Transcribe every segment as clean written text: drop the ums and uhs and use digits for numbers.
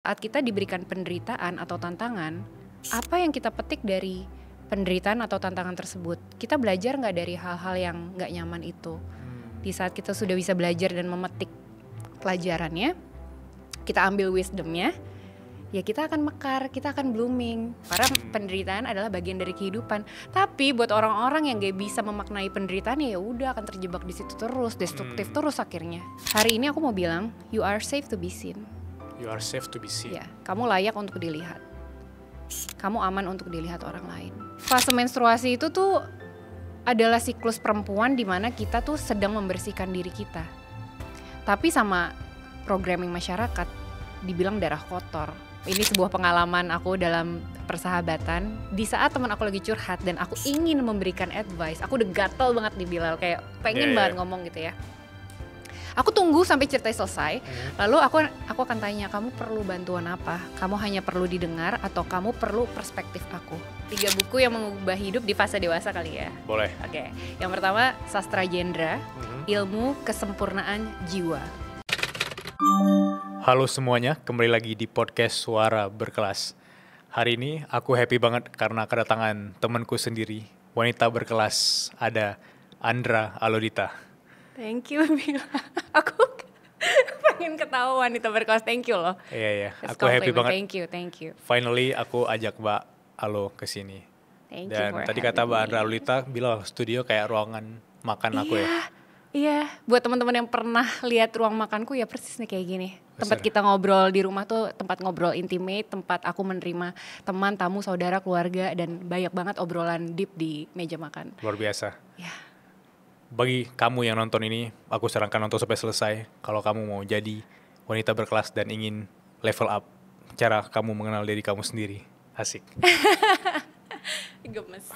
Saat kita diberikan penderitaan atau tantangan, apa yang kita petik dari penderitaan atau tantangan tersebut? Kita belajar nggak dari hal-hal yang nggak nyaman itu? Di saat kita sudah bisa belajar dan memetik pelajarannya, kita ambil wisdomnya, ya kita akan mekar, kita akan blooming. Karena penderitaan adalah bagian dari kehidupan. Tapi buat orang-orang yang gak bisa memaknai penderitaan, ya udah akan terjebak di situ terus, destruktif terus akhirnya. Hari ini aku mau bilang, you are safe to be seen. You are safe to be seen. Ya, kamu layak untuk dilihat. Kamu aman untuk dilihat orang lain. Fase menstruasi itu tuh adalah siklus perempuan di mana kita tuh sedang membersihkan diri kita. Tapi sama programming masyarakat dibilang darah kotor. Ini sebuah pengalaman aku dalam persahabatan. Di saat teman aku lagi curhat dan aku ingin memberikan advice, aku udah gatel banget nih Bilal, kayak pengen banget ngomong gitu ya. Aku tunggu sampai cerita selesai, lalu aku akan tanya, kamu perlu bantuan apa? Kamu hanya perlu didengar atau kamu perlu perspektif aku? 3 buku yang mengubah hidup di fase dewasa kali ya? Boleh. Oke, yang pertama Sastra Jendra, Ilmu Kesempurnaan Jiwa. Halo semuanya, kembali lagi di podcast Suara Berkelas. Hari ini aku happy banget karena kedatangan temanku sendiri, wanita berkelas, ada Andra Alodita. Thank you, Mila. Aku pengen ketawa wanita berkelas, thank you loh. Iya, It's aku happy compliment. banget. Thank you. Finally aku ajak Mbak Alo ke sini. Thank you Dan for tadi kata Mbak having Andra me. Alodita bilang studio kayak ruangan makan aku ya. Iya, buat teman-teman yang pernah lihat ruang makanku ya persis nih kayak gini. Tempat Besar. kita ngobrol di rumah tuh tempat ngobrol intimate, tempat aku menerima teman, tamu, saudara, keluarga, dan banyak banget obrolan deep di meja makan. Luar biasa. Ya, Bagi kamu yang nonton ini, aku sarankan nonton sampai selesai. Kalau kamu mau jadi wanita berkelas dan ingin level up, cara kamu mengenal diri kamu sendiri. Asik. gemes.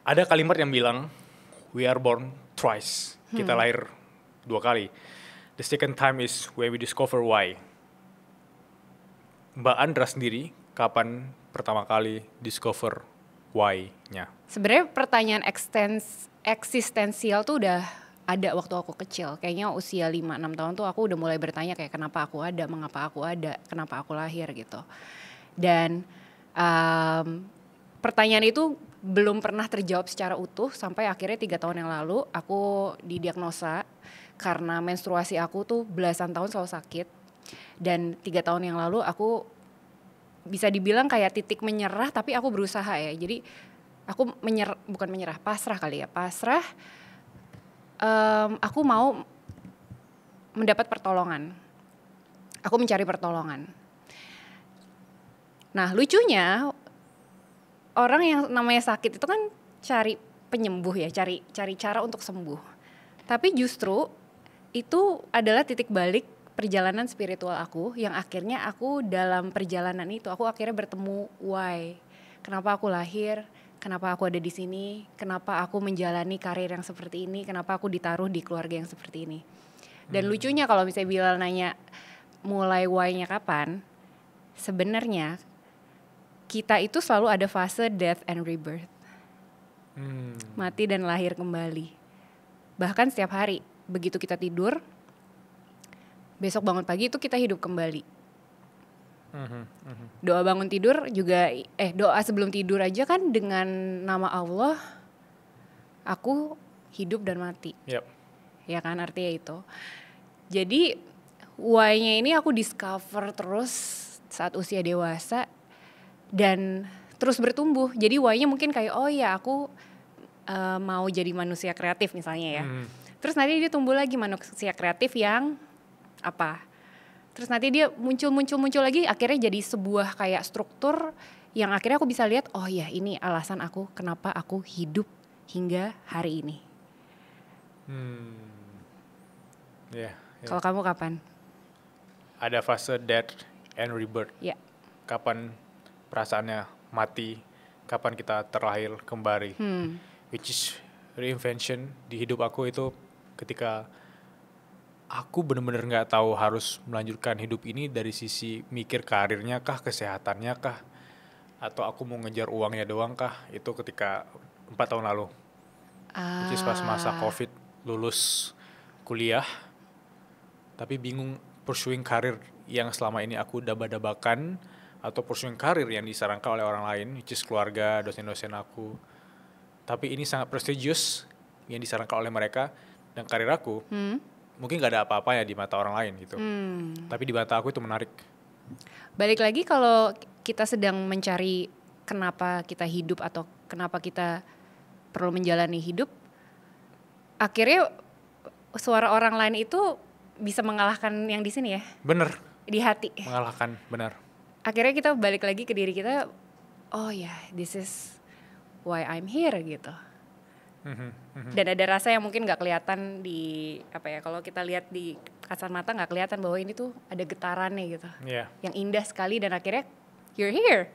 Ada kalimat yang bilang, we are born twice. Kita lahir 2 kali. The second time is when we discover why. Mbak Andra sendiri, kapan pertama kali discover why-nya? Sebenarnya pertanyaan eksistensial tuh udah ada waktu aku kecil. Kayaknya usia 5-6 tahun tuh aku udah mulai bertanya kayak kenapa aku ada, mengapa aku ada, kenapa aku lahir gitu. Dan pertanyaan itu belum pernah terjawab secara utuh sampai akhirnya 3 tahun yang lalu aku didiagnosa karena menstruasi aku tuh belasan tahun selalu sakit. Dan 3 tahun yang lalu aku bisa dibilang kayak titik menyerah, tapi aku berusaha ya. Jadi aku bukan menyerah, pasrah kali ya, pasrah. Aku mau mendapat pertolongan. Aku mencari pertolongan. Nah lucunya orang yang namanya sakit itu kan cari penyembuh ya, cari cara untuk sembuh. Tapi justru itu adalah titik balik perjalanan spiritual aku yang akhirnya aku dalam perjalanan itu aku akhirnya bertemu why. Kenapa aku lahir? Kenapa aku ada di sini? Kenapa aku menjalani karir yang seperti ini? Kenapa aku ditaruh di keluarga yang seperti ini? Dan lucunya kalau misalnya Bilal nanya mulai why-nya kapan? Sebenarnya kita itu selalu ada fase death and rebirth. Mati dan lahir kembali. Bahkan setiap hari, begitu kita tidur, besok bangun pagi itu kita hidup kembali. Doa bangun tidur juga, doa sebelum tidur aja kan dengan nama Allah, aku hidup dan mati. Yep. Ya kan artinya itu. Jadi why-nya ini aku discover terus saat usia dewasa dan terus bertumbuh. Jadi why-nya mungkin kayak oh ya aku mau jadi manusia kreatif misalnya ya. Terus nanti dia tumbuh lagi manusia kreatif yang apa? Terus nanti dia muncul lagi akhirnya jadi sebuah kayak struktur yang akhirnya aku bisa lihat oh ya ini alasan aku kenapa aku hidup hingga hari ini. Yeah. Kalau kamu kapan? Ada fase death and rebirth. Ya. Kapan perasaannya mati, kapan kita terlahir kembali. Which is reinvention di hidup aku itu ketika aku benar-benar nggak tahu harus melanjutkan hidup ini dari sisi mikir karirnya kah, kesehatannya kah, atau aku mau ngejar uangnya doang kah. Itu ketika 4 tahun lalu. Which is pas masa COVID, lulus kuliah, tapi bingung pursuing karir yang selama ini aku daba-dabakan atau pursuing karir yang disarankan oleh orang lain, which is keluarga, dosen-dosen aku. Tapi ini sangat prestigious yang disarankan oleh mereka, dan karir aku mungkin gak ada apa-apanya di mata orang lain gitu. Tapi di mata aku itu menarik. Balik lagi kalau kita sedang mencari kenapa kita hidup atau kenapa kita perlu menjalani hidup, akhirnya suara orang lain itu bisa mengalahkan yang di sini ya. Bener. Di hati. Mengalahkan, benar. Akhirnya kita balik lagi ke diri kita, oh ya, this is why I'm here gitu. Dan ada rasa yang mungkin nggak kelihatan di apa ya, kalau kita lihat di kasat mata nggak kelihatan bahwa ini tuh ada getarannya gitu. Yang indah sekali, dan akhirnya you're here.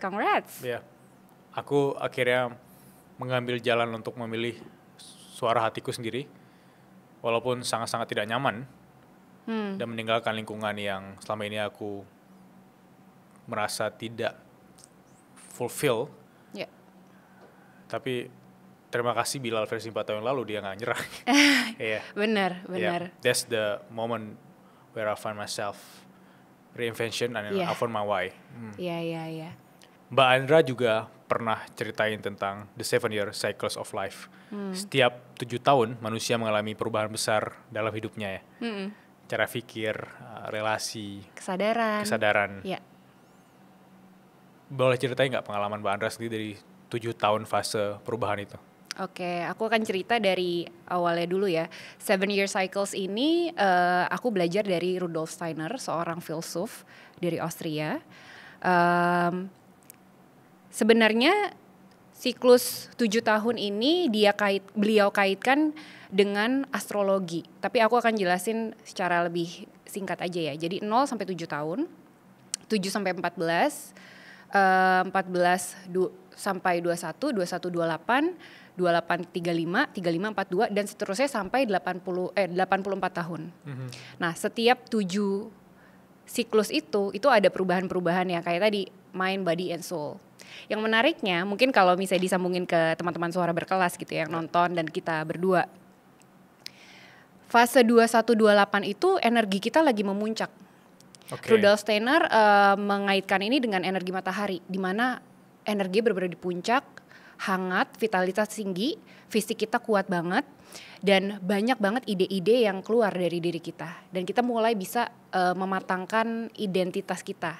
Congrats. Aku akhirnya mengambil jalan untuk memilih suara hatiku sendiri, walaupun sangat-sangat tidak nyaman, dan meninggalkan lingkungan yang selama ini aku merasa tidak fulfill. Tapi terima kasih Bilal versi 4 tahun lalu, dia gak nyerah. Benar. That's the moment where I find myself, reinvention, and I found my why. Mbak Andra juga pernah ceritain tentang the 7-year cycles of life. Setiap 7 tahun manusia mengalami perubahan besar dalam hidupnya ya. Cara pikir, relasi, kesadaran. Boleh ceritain nggak pengalaman Mbak Andra sendiri dari 7 tahun fase perubahan itu? Oke, aku akan cerita dari awalnya dulu ya. 7-year cycles ini aku belajar dari Rudolf Steiner, seorang filsuf dari Austria. Sebenarnya siklus 7 tahun ini beliau kaitkan dengan astrologi. Tapi aku akan jelasin secara lebih singkat aja ya. Jadi 0 sampai 7 tahun, 7 sampai 14, 14 sampai 21, 21 28, 28 35, 35 42 dan seterusnya sampai 84 tahun. Nah, setiap 7 siklus itu ada perubahan-perubahan ya, kayak tadi mind, body, and soul. Yang menariknya mungkin kalau misalnya disambungin ke teman-teman suara berkelas gitu ya, yang nonton dan kita berdua. Fase 21-28 itu energi kita lagi memuncak. Rudolf Steiner mengaitkan ini dengan energi matahari, di mana energi benar-benar di puncak, hangat, vitalitas tinggi, fisik kita kuat banget, dan banyak banget ide-ide yang keluar dari diri kita. Dan kita mulai bisa mematangkan identitas kita.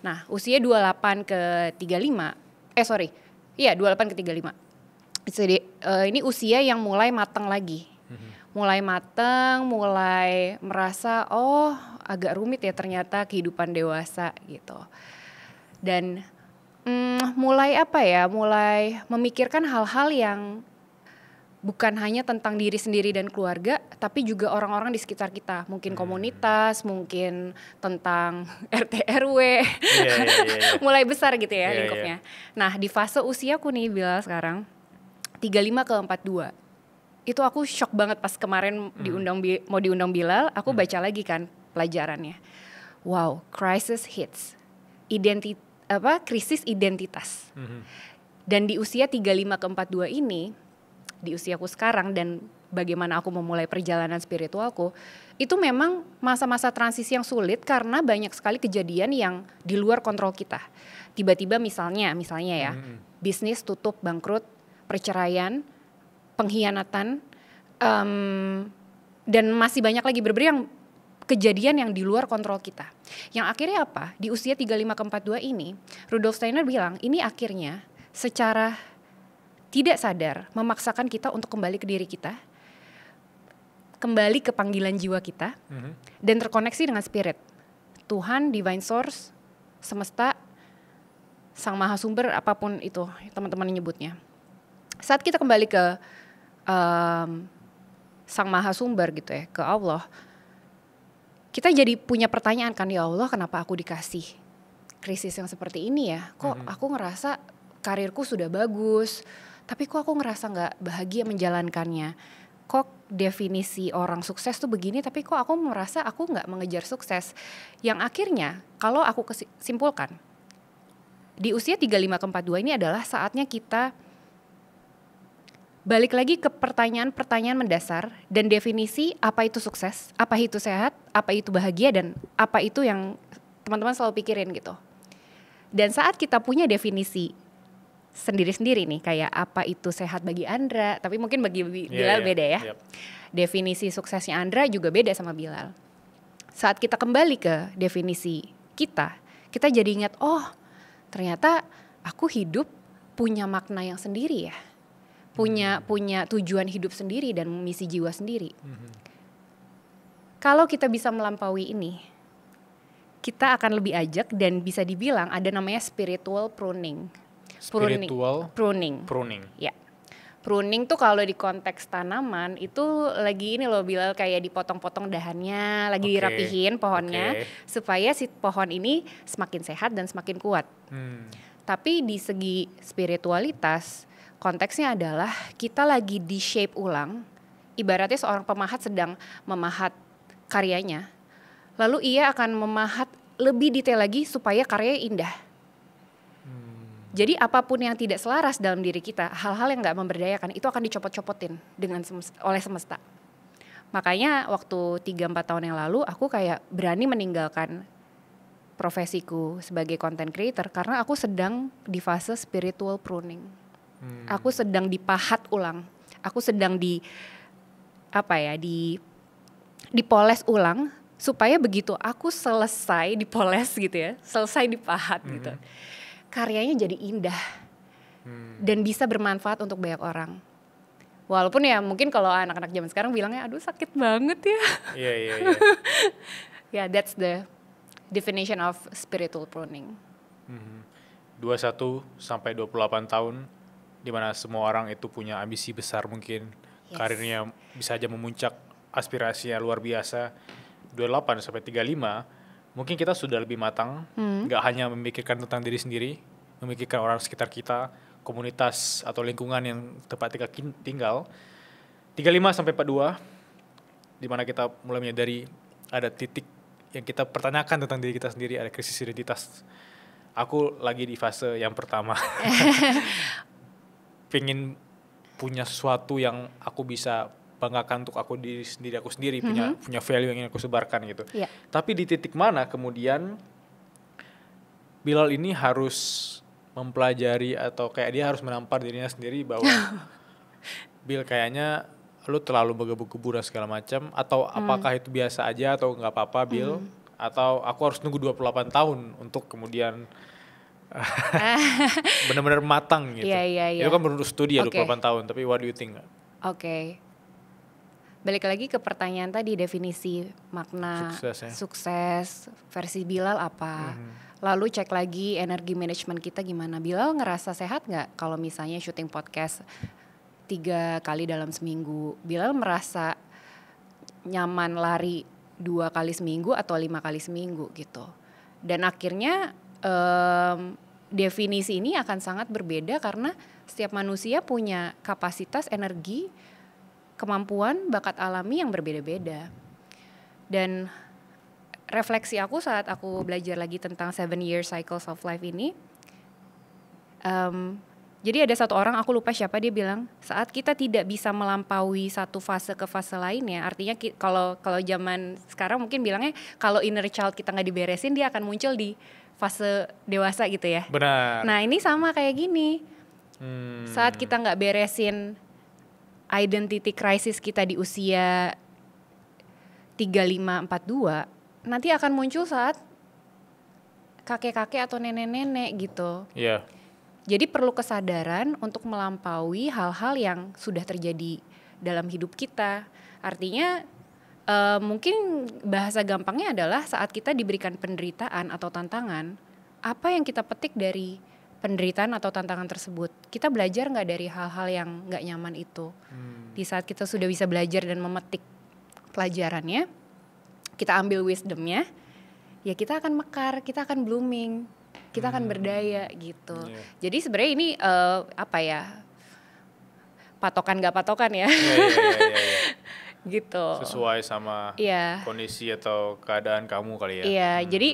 Nah, usia 28 ke 35, 28 ke 35. Jadi, ini usia yang mulai matang lagi. Mulai matang, mulai merasa, agak rumit ya ternyata kehidupan dewasa gitu. Dan mulai memikirkan hal-hal yang bukan hanya tentang diri sendiri dan keluarga, tapi juga orang-orang di sekitar kita. Mungkin komunitas, mungkin tentang RT RW. Mulai besar gitu ya lingkupnya. Nah, di fase usiaku nih Bilal sekarang 35 ke 42. Itu aku shock banget pas kemarin mau diundang Bilal, aku baca lagi kan pelajarannya. Wow, crisis hits. Krisis identitas. Dan di usia 35 ke 42 ini, di usiaku sekarang dan bagaimana aku memulai perjalanan spiritualku, itu memang masa-masa transisi yang sulit karena banyak sekali kejadian yang di luar kontrol kita. Tiba-tiba misalnya ya, bisnis tutup, bangkrut, perceraian, pengkhianatan, dan masih banyak lagi yang kejadian yang di luar kontrol kita. Yang akhirnya apa? Di usia 35 ke 42 ini, Rudolf Steiner bilang, ini akhirnya secara tidak sadar memaksakan kita untuk kembali ke diri kita, kembali ke panggilan jiwa kita, dan terkoneksi dengan spirit. Tuhan, divine source, semesta, sang maha sumber, apapun itu teman-teman nyebutnya. Saat kita kembali ke sang maha sumber gitu ya, ke Allah, kita jadi punya pertanyaan kan, ya Allah kenapa aku dikasih krisis yang seperti ini ya? Kok aku ngerasa karirku sudah bagus, tapi kok aku ngerasa gak bahagia menjalankannya? Kok definisi orang sukses tuh begini, tapi kok aku merasa aku gak mengejar sukses? Yang akhirnya kalau aku simpulkan, di usia 35 ke 42 ini adalah saatnya kita balik lagi ke pertanyaan-pertanyaan mendasar dan definisi apa itu sukses, apa itu sehat, apa itu bahagia, dan apa itu yang teman-teman selalu pikirin gitu. Dan saat kita punya definisi sendiri-sendiri nih, kayak apa itu sehat bagi Andra, tapi mungkin bagi Bilal beda ya. Definisi suksesnya Andra juga beda sama Bilal. Saat kita kembali ke definisi kita jadi ingat, oh ternyata aku hidup punya makna yang sendiri ya. Punya tujuan hidup sendiri dan misi jiwa sendiri. Kalau kita bisa melampaui ini, kita akan lebih ajak dan bisa dibilang ada namanya spiritual pruning. Pruning. Ya. Pruning tuh kalau di konteks tanaman itu lagi ini loh Bilal, kayak dipotong-potong dahannya, lagi dirapihin pohonnya supaya si pohon ini semakin sehat dan semakin kuat. Tapi di segi spiritualitas, konteksnya adalah kita lagi di shape ulang. Ibaratnya seorang pemahat sedang memahat karyanya. Lalu ia akan memahat lebih detail lagi supaya karyanya indah. Jadi apapun yang tidak selaras dalam diri kita, hal-hal yang gak memberdayakan, itu akan dicopot-copotin oleh semesta. Makanya waktu 3-4 tahun yang lalu aku kayak berani meninggalkan profesiku sebagai content creator karena aku sedang di fase spiritual pruning. Aku sedang dipahat ulang. Aku sedang dipoles ulang supaya begitu aku selesai dipoles gitu ya, selesai dipahat gitu, karyanya jadi indah dan bisa bermanfaat untuk banyak orang. Walaupun ya mungkin kalau anak-anak zaman sekarang bilangnya aduh sakit banget ya. Iya. Ya, that's the definition of spiritual pruning. 21 sampai 28 tahun di mana semua orang itu punya ambisi besar, mungkin karirnya bisa aja memuncak, aspirasinya luar biasa. 28 sampai 35 mungkin kita sudah lebih matang, nggak hanya memikirkan tentang diri sendiri, memikirkan orang sekitar kita, komunitas atau lingkungan yang tempat kita tinggal. 35 sampai 42 di mana kita mulai menyadari ada titik yang kita pertanyakan tentang diri kita sendiri, ada krisis identitas. Aku lagi di fase yang pertama. Pengen punya sesuatu yang aku bisa banggakan untuk aku sendiri, punya value yang ingin aku sebarkan gitu. Tapi di titik mana kemudian Bilal ini harus mempelajari atau kayak dia harus menampar dirinya sendiri bahwa Bil kayaknya lu terlalu menggebu-gebu dan segala macam, atau apakah itu biasa aja atau nggak apa-apa Bil, atau aku harus nunggu 28 tahun untuk kemudian benar-benar matang gitu. Itu kan menurut studi ya 28 tahun, tapi what do you think? Balik lagi ke pertanyaan tadi, definisi makna sukses versi Bilal apa. Lalu cek lagi energi manajemen kita gimana. Bilal ngerasa sehat gak kalau misalnya syuting podcast 3 kali dalam seminggu? Bilal merasa nyaman lari 2 kali seminggu atau 5 kali seminggu gitu. Dan akhirnya definisi ini akan sangat berbeda karena setiap manusia punya kapasitas, energi, kemampuan, bakat alami yang berbeda-beda. Dan refleksi aku saat aku belajar lagi tentang 7-year cycles of life ini, jadi ada satu orang, aku lupa siapa, dia bilang saat kita tidak bisa melampaui satu fase ke fase lainnya, artinya kalau zaman sekarang mungkin bilangnya kalau inner child kita nggak diberesin, dia akan muncul di fase dewasa gitu ya. Benar. Nah ini sama kayak gini, saat kita nggak beresin identity crisis kita di usia 35-42, nanti akan muncul saat kakek-kakek atau nenek-nenek gitu. Iya. Jadi perlu kesadaran untuk melampaui hal-hal yang sudah terjadi dalam hidup kita. Artinya mungkin bahasa gampangnya adalah saat kita diberikan penderitaan atau tantangan, apa yang kita petik dari penderitaan atau tantangan tersebut? Kita belajar nggak dari hal-hal yang nggak nyaman itu? Di saat kita sudah bisa belajar dan memetik pelajarannya, kita ambil wisdomnya, ya kita akan mekar, kita akan blooming, kita akan berdaya gitu. Jadi sebenarnya ini patokan nggak patokan ya. gitu. Sesuai sama Iya. kondisi atau keadaan kamu kali ya. Iya, jadi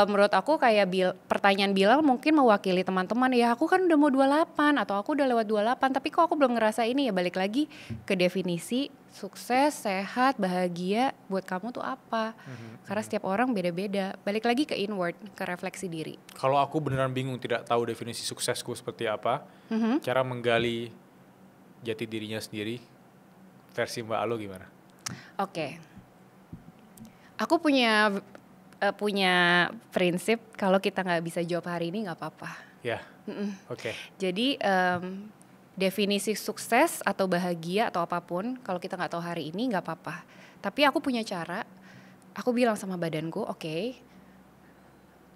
menurut aku kayak pertanyaan Bilal mungkin mewakili teman-teman, ya aku kan udah mau 28 atau aku udah lewat 28 tapi kok aku belum ngerasa ini, ya balik lagi ke definisi sukses, sehat, bahagia buat kamu tuh apa. Karena setiap orang beda-beda, balik lagi ke inward, ke refleksi diri. Kalau aku beneran bingung tidak tahu definisi suksesku seperti apa, cara menggali jati dirinya sendiri, versi Mbak Alo gimana? Oke. Aku punya prinsip kalau kita nggak bisa jawab hari ini nggak apa-apa. Ya, oke. Jadi definisi sukses atau bahagia atau apapun kalau kita nggak tahu hari ini nggak apa-apa. Tapi aku punya cara. Aku bilang sama badanku, oke,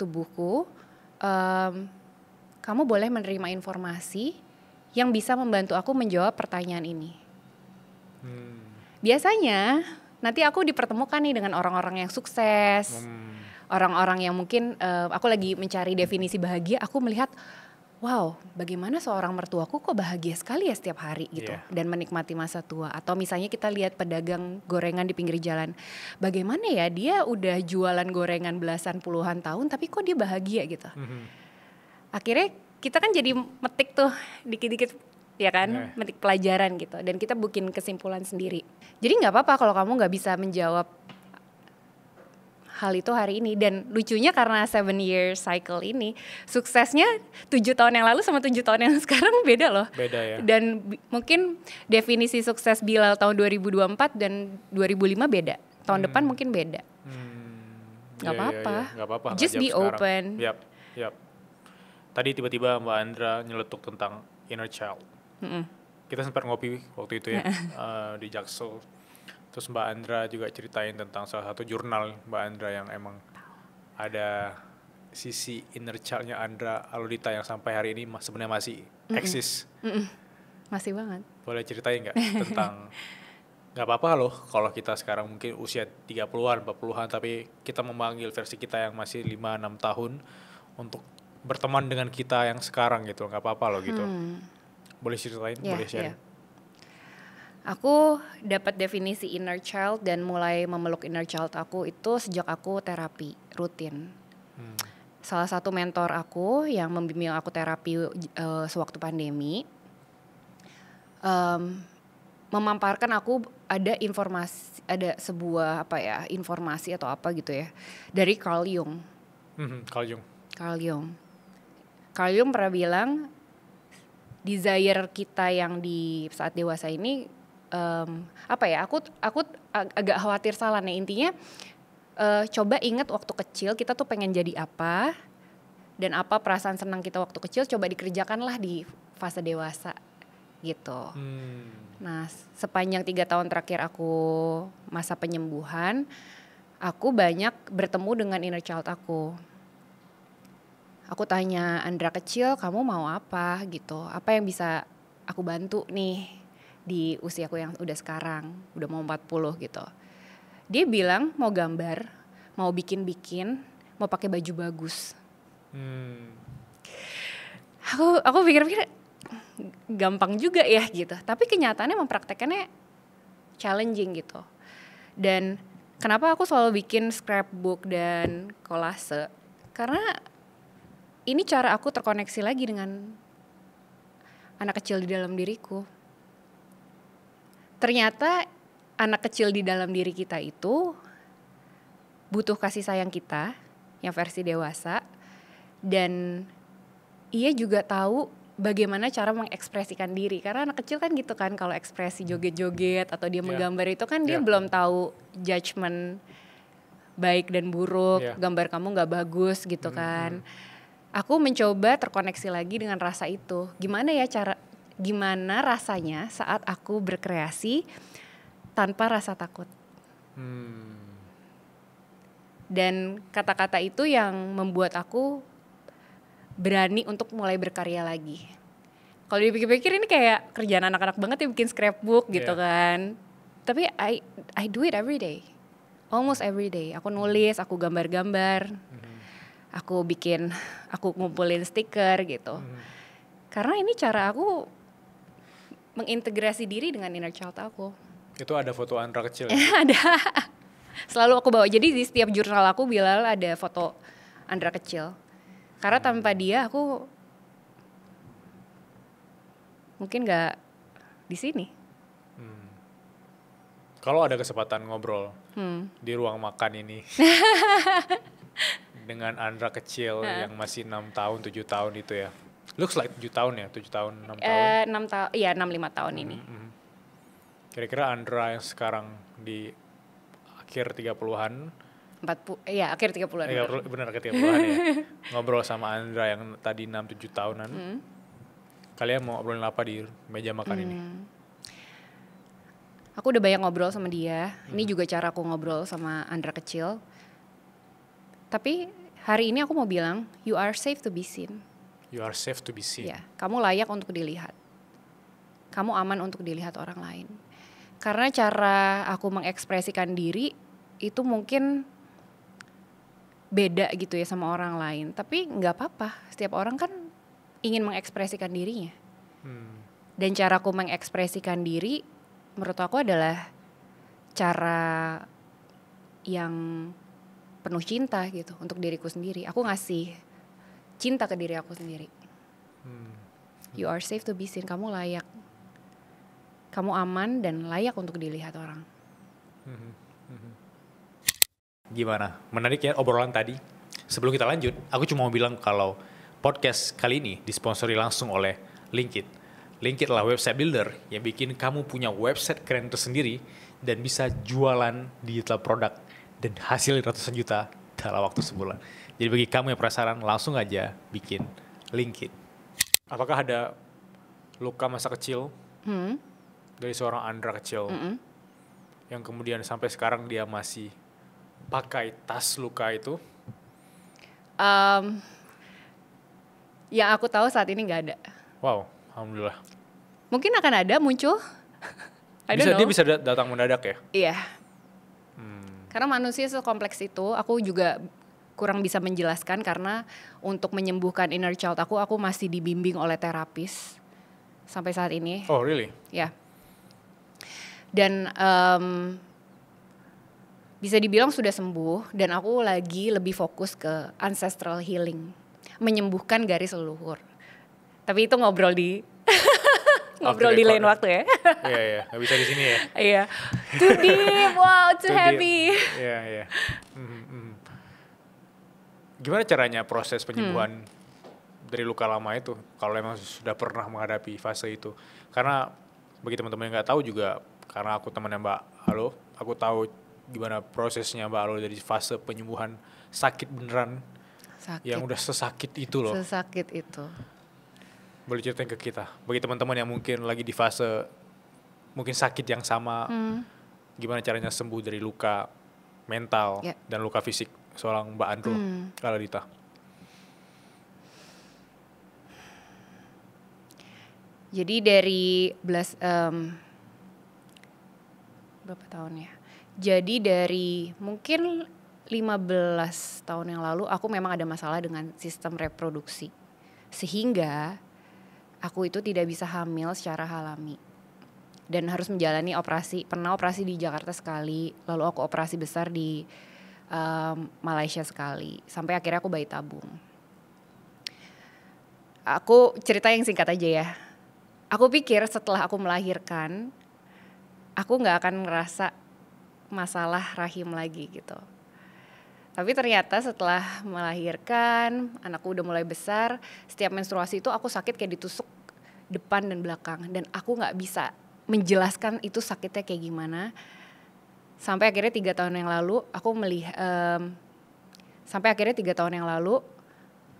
tubuhku, kamu boleh menerima informasi yang bisa membantu aku menjawab pertanyaan ini. Biasanya nanti aku dipertemukan nih dengan orang-orang yang sukses, orang-orang yang mungkin aku lagi mencari definisi bahagia, aku melihat, wow, bagaimana seorang mertuaku kok bahagia sekali ya setiap hari gitu, dan menikmati masa tua. Atau misalnya kita lihat pedagang gorengan di pinggir jalan, bagaimana ya dia udah jualan gorengan belasan puluhan tahun tapi kok dia bahagia gitu. Akhirnya kita kan jadi metik tuh dikit-dikit, ya kan, metik pelajaran gitu, dan kita bikin kesimpulan sendiri. Jadi nggak apa-apa kalau kamu nggak bisa menjawab hal itu hari ini. Dan lucunya karena 7-year cycle ini, suksesnya 7 tahun yang lalu sama 7 tahun yang sekarang beda loh. Beda ya. Dan mungkin definisi sukses Bilal tahun 2024 dan 2005 beda. Tahun depan mungkin beda. Nggak apa-apa. Nggak apa-apa. Just be open. Yap. Tadi tiba-tiba Mbak Andra nyeletuk tentang inner child. Kita sempat ngopi waktu itu ya di Jaksel. Terus Mbak Andra juga ceritain tentang salah satu jurnal Mbak Andra yang emang ada sisi inner child-nya Andra Aludita yang sampai hari ini sebenarnya masih eksis. Masih banget. Boleh ceritain nggak tentang, nggak apa-apa loh kalau kita sekarang mungkin usia 30-an, 40-an, tapi kita memanggil versi kita yang masih 5-6 tahun untuk berteman dengan kita yang sekarang gitu, nggak apa-apa loh gitu. Boleh ceritain, boleh share. Aku dapat definisi inner child dan mulai memeluk inner child aku itu sejak aku terapi rutin. Salah satu mentor aku yang membimbing aku terapi sewaktu pandemi memamparkan aku ada informasi, ada sebuah informasi atau apa gitu ya dari Carl Jung. Carl Jung pernah bilang desire kita yang di saat dewasa ini aku agak khawatir salah nih, intinya coba ingat waktu kecil kita tuh pengen jadi apa, dan apa perasaan senang kita waktu kecil coba dikerjakanlah di fase dewasa gitu. Nah, sepanjang 3 tahun terakhir aku masa penyembuhan, aku banyak bertemu dengan inner child aku. Aku tanya, Andra kecil kamu mau apa gitu, apa yang bisa aku bantu nih di usiaku yang udah sekarang, udah mau 40 gitu. Dia bilang mau gambar, mau bikin-bikin, mau pakai baju bagus. Aku pikir-pikir gampang juga ya gitu, tapi kenyataannya mempraktekannya challenging gitu. Dan kenapa aku selalu bikin scrapbook dan kolase, karena ini cara aku terkoneksi lagi dengan anak kecil di dalam diriku. Ternyata anak kecil di dalam diri kita itu butuh kasih sayang kita yang versi dewasa, dan ia juga tahu bagaimana cara mengekspresikan diri. Karena anak kecil kan gitu kan, kalau ekspresi joget-joget atau dia menggambar itu kan dia belum tahu judgement baik dan buruk, gambar kamu gak bagus gitu kan. Aku mencoba terkoneksi lagi dengan rasa itu. Gimana rasanya saat aku berkreasi tanpa rasa takut. Dan kata-kata itu yang membuat aku berani untuk mulai berkarya lagi. Kalau dipikir-pikir ini kayak kerjaan anak-anak banget ya, bikin scrapbook gitu kan. Tapi I do it every day. Almost every day. Aku nulis, aku gambar-gambar. Aku ngumpulin stiker gitu. Karena ini cara aku mengintegrasi diri dengan inner child aku. Itu ada foto Andra kecil ya? Ada. Selalu aku bawa. Jadi di setiap jurnal aku Bilal ada foto Andra kecil. Karena tanpa dia aku mungkin nggak di sini. Kalau ada kesempatan ngobrol di ruang makan ini dengan Andra kecil yang masih 6 tahun, 7 tahun itu ya. Looks like 7 tahun ya, 7 tahun, 6 tahun. 6 tahun, iya 6-5 tahun ini. Kira-kira Andra yang sekarang di akhir 30-an. 40, iya akhir 30-an. Benar akhir 30-an ya. Ngobrol sama Andra yang tadi 6-7 tahunan. Kalian mau ngobrolin apa di meja makan ini? Aku udah banyak ngobrol sama dia. Ini juga cara aku ngobrol sama Andra kecil. Tapi hari ini aku mau bilang, you are safe to be seen. You are safe to be seen. Ya, kamu layak untuk dilihat. Kamu aman untuk dilihat orang lain. Karena cara aku mengekspresikan diri itu mungkin beda gitu ya sama orang lain. Tapi nggak apa-apa. Setiap orang kan ingin mengekspresikan dirinya. Dan cara aku mengekspresikan diri menurut aku adalah cara yang penuh cinta gitu untuk diriku sendiri. Aku ngasih cinta ke diri aku sendiri. You are safe to be seen. Kamu layak. Kamu aman dan layak untuk dilihat orang. Gimana? Menarik ya obrolan tadi. Sebelum kita lanjut, aku cuma mau bilang kalau podcast kali ini disponsori langsung oleh Linkit. Linkit adalah website builder yang bikin kamu punya website keren tersendiri dan bisa jualan digital produk dan hasil ratusan juta dalam waktu sebulan. Jadi bagi kamu yang penasaran, langsung aja bikin Linkit. Apakah ada luka masa kecil dari seorang Andra kecil yang kemudian sampai sekarang dia masih pakai tas luka itu? Yang aku tahu saat ini nggak ada. Wow, alhamdulillah. Mungkin akan ada muncul. Dia bisa datang mendadak ya? Iya. Karena manusia sekompleks itu, aku juga kurang bisa menjelaskan karena untuk menyembuhkan inner child aku masih dibimbing oleh terapis sampai saat ini. Oh really? Ya. Dan bisa dibilang sudah sembuh dan aku lagi lebih fokus ke ancestral healing, menyembuhkan garis leluhur. Tapi itu ngobrol di di lain waktu ya. Iya, nggak bisa di sini ya. Iya. Too deep, wow, too heavy. Iya. Gimana caranya proses penyembuhan dari luka lama itu? Kalau memang sudah pernah menghadapi fase itu. Karena bagi teman-teman yang nggak tahu juga, karena aku temannya Mbak Alo, aku tahu gimana prosesnya Mbak Alo dari fase penyembuhan sakit beneran. Sakit. Yang udah sesakit itu loh. Sesakit itu. Boleh ceritain ke kita, bagi teman-teman yang mungkin lagi di fase mungkin sakit yang sama, gimana caranya sembuh dari luka mental dan luka fisik seorang Mbak Andro, kalau Dita. Jadi dari berapa tahun ya? Jadi dari mungkin 15 tahun yang lalu aku memang ada masalah dengan sistem reproduksi. Sehingga aku itu tidak bisa hamil secara alami. Dan harus menjalani operasi. Pernah operasi di Jakarta sekali, lalu aku operasi besar di Malaysia sekali. Sampai akhirnya aku bayi tabung. Aku cerita yang singkat aja ya. Aku pikir setelah aku melahirkan, aku gak akan ngerasa masalah rahim lagi gitu. Tapi ternyata setelah melahirkan, anakku udah mulai besar, setiap menstruasi itu aku sakit kayak ditusuk depan dan belakang. Dan aku gak bisa menjelaskan itu sakitnya kayak gimana. Sampai akhirnya 3 tahun yang lalu,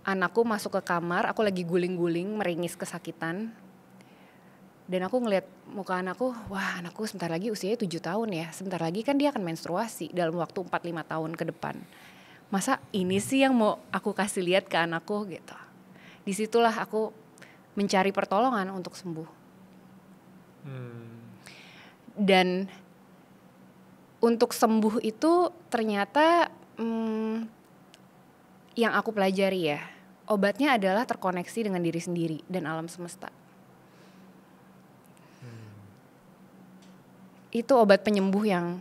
anakku masuk ke kamar, aku lagi guling-guling, meringis kesakitan. Dan aku ngeliat muka anakku, wah anakku sebentar lagi usianya 7 tahun ya. Sebentar lagi kan dia akan menstruasi dalam waktu 4-5 tahun ke depan. Masa ini sih yang mau aku kasih lihat ke anakku gitu. Disitulah aku mencari pertolongan untuk sembuh. Dan untuk sembuh itu ternyata yang aku pelajari ya, obatnya adalah terkoneksi dengan diri sendiri dan alam semesta. itu obat penyembuh yang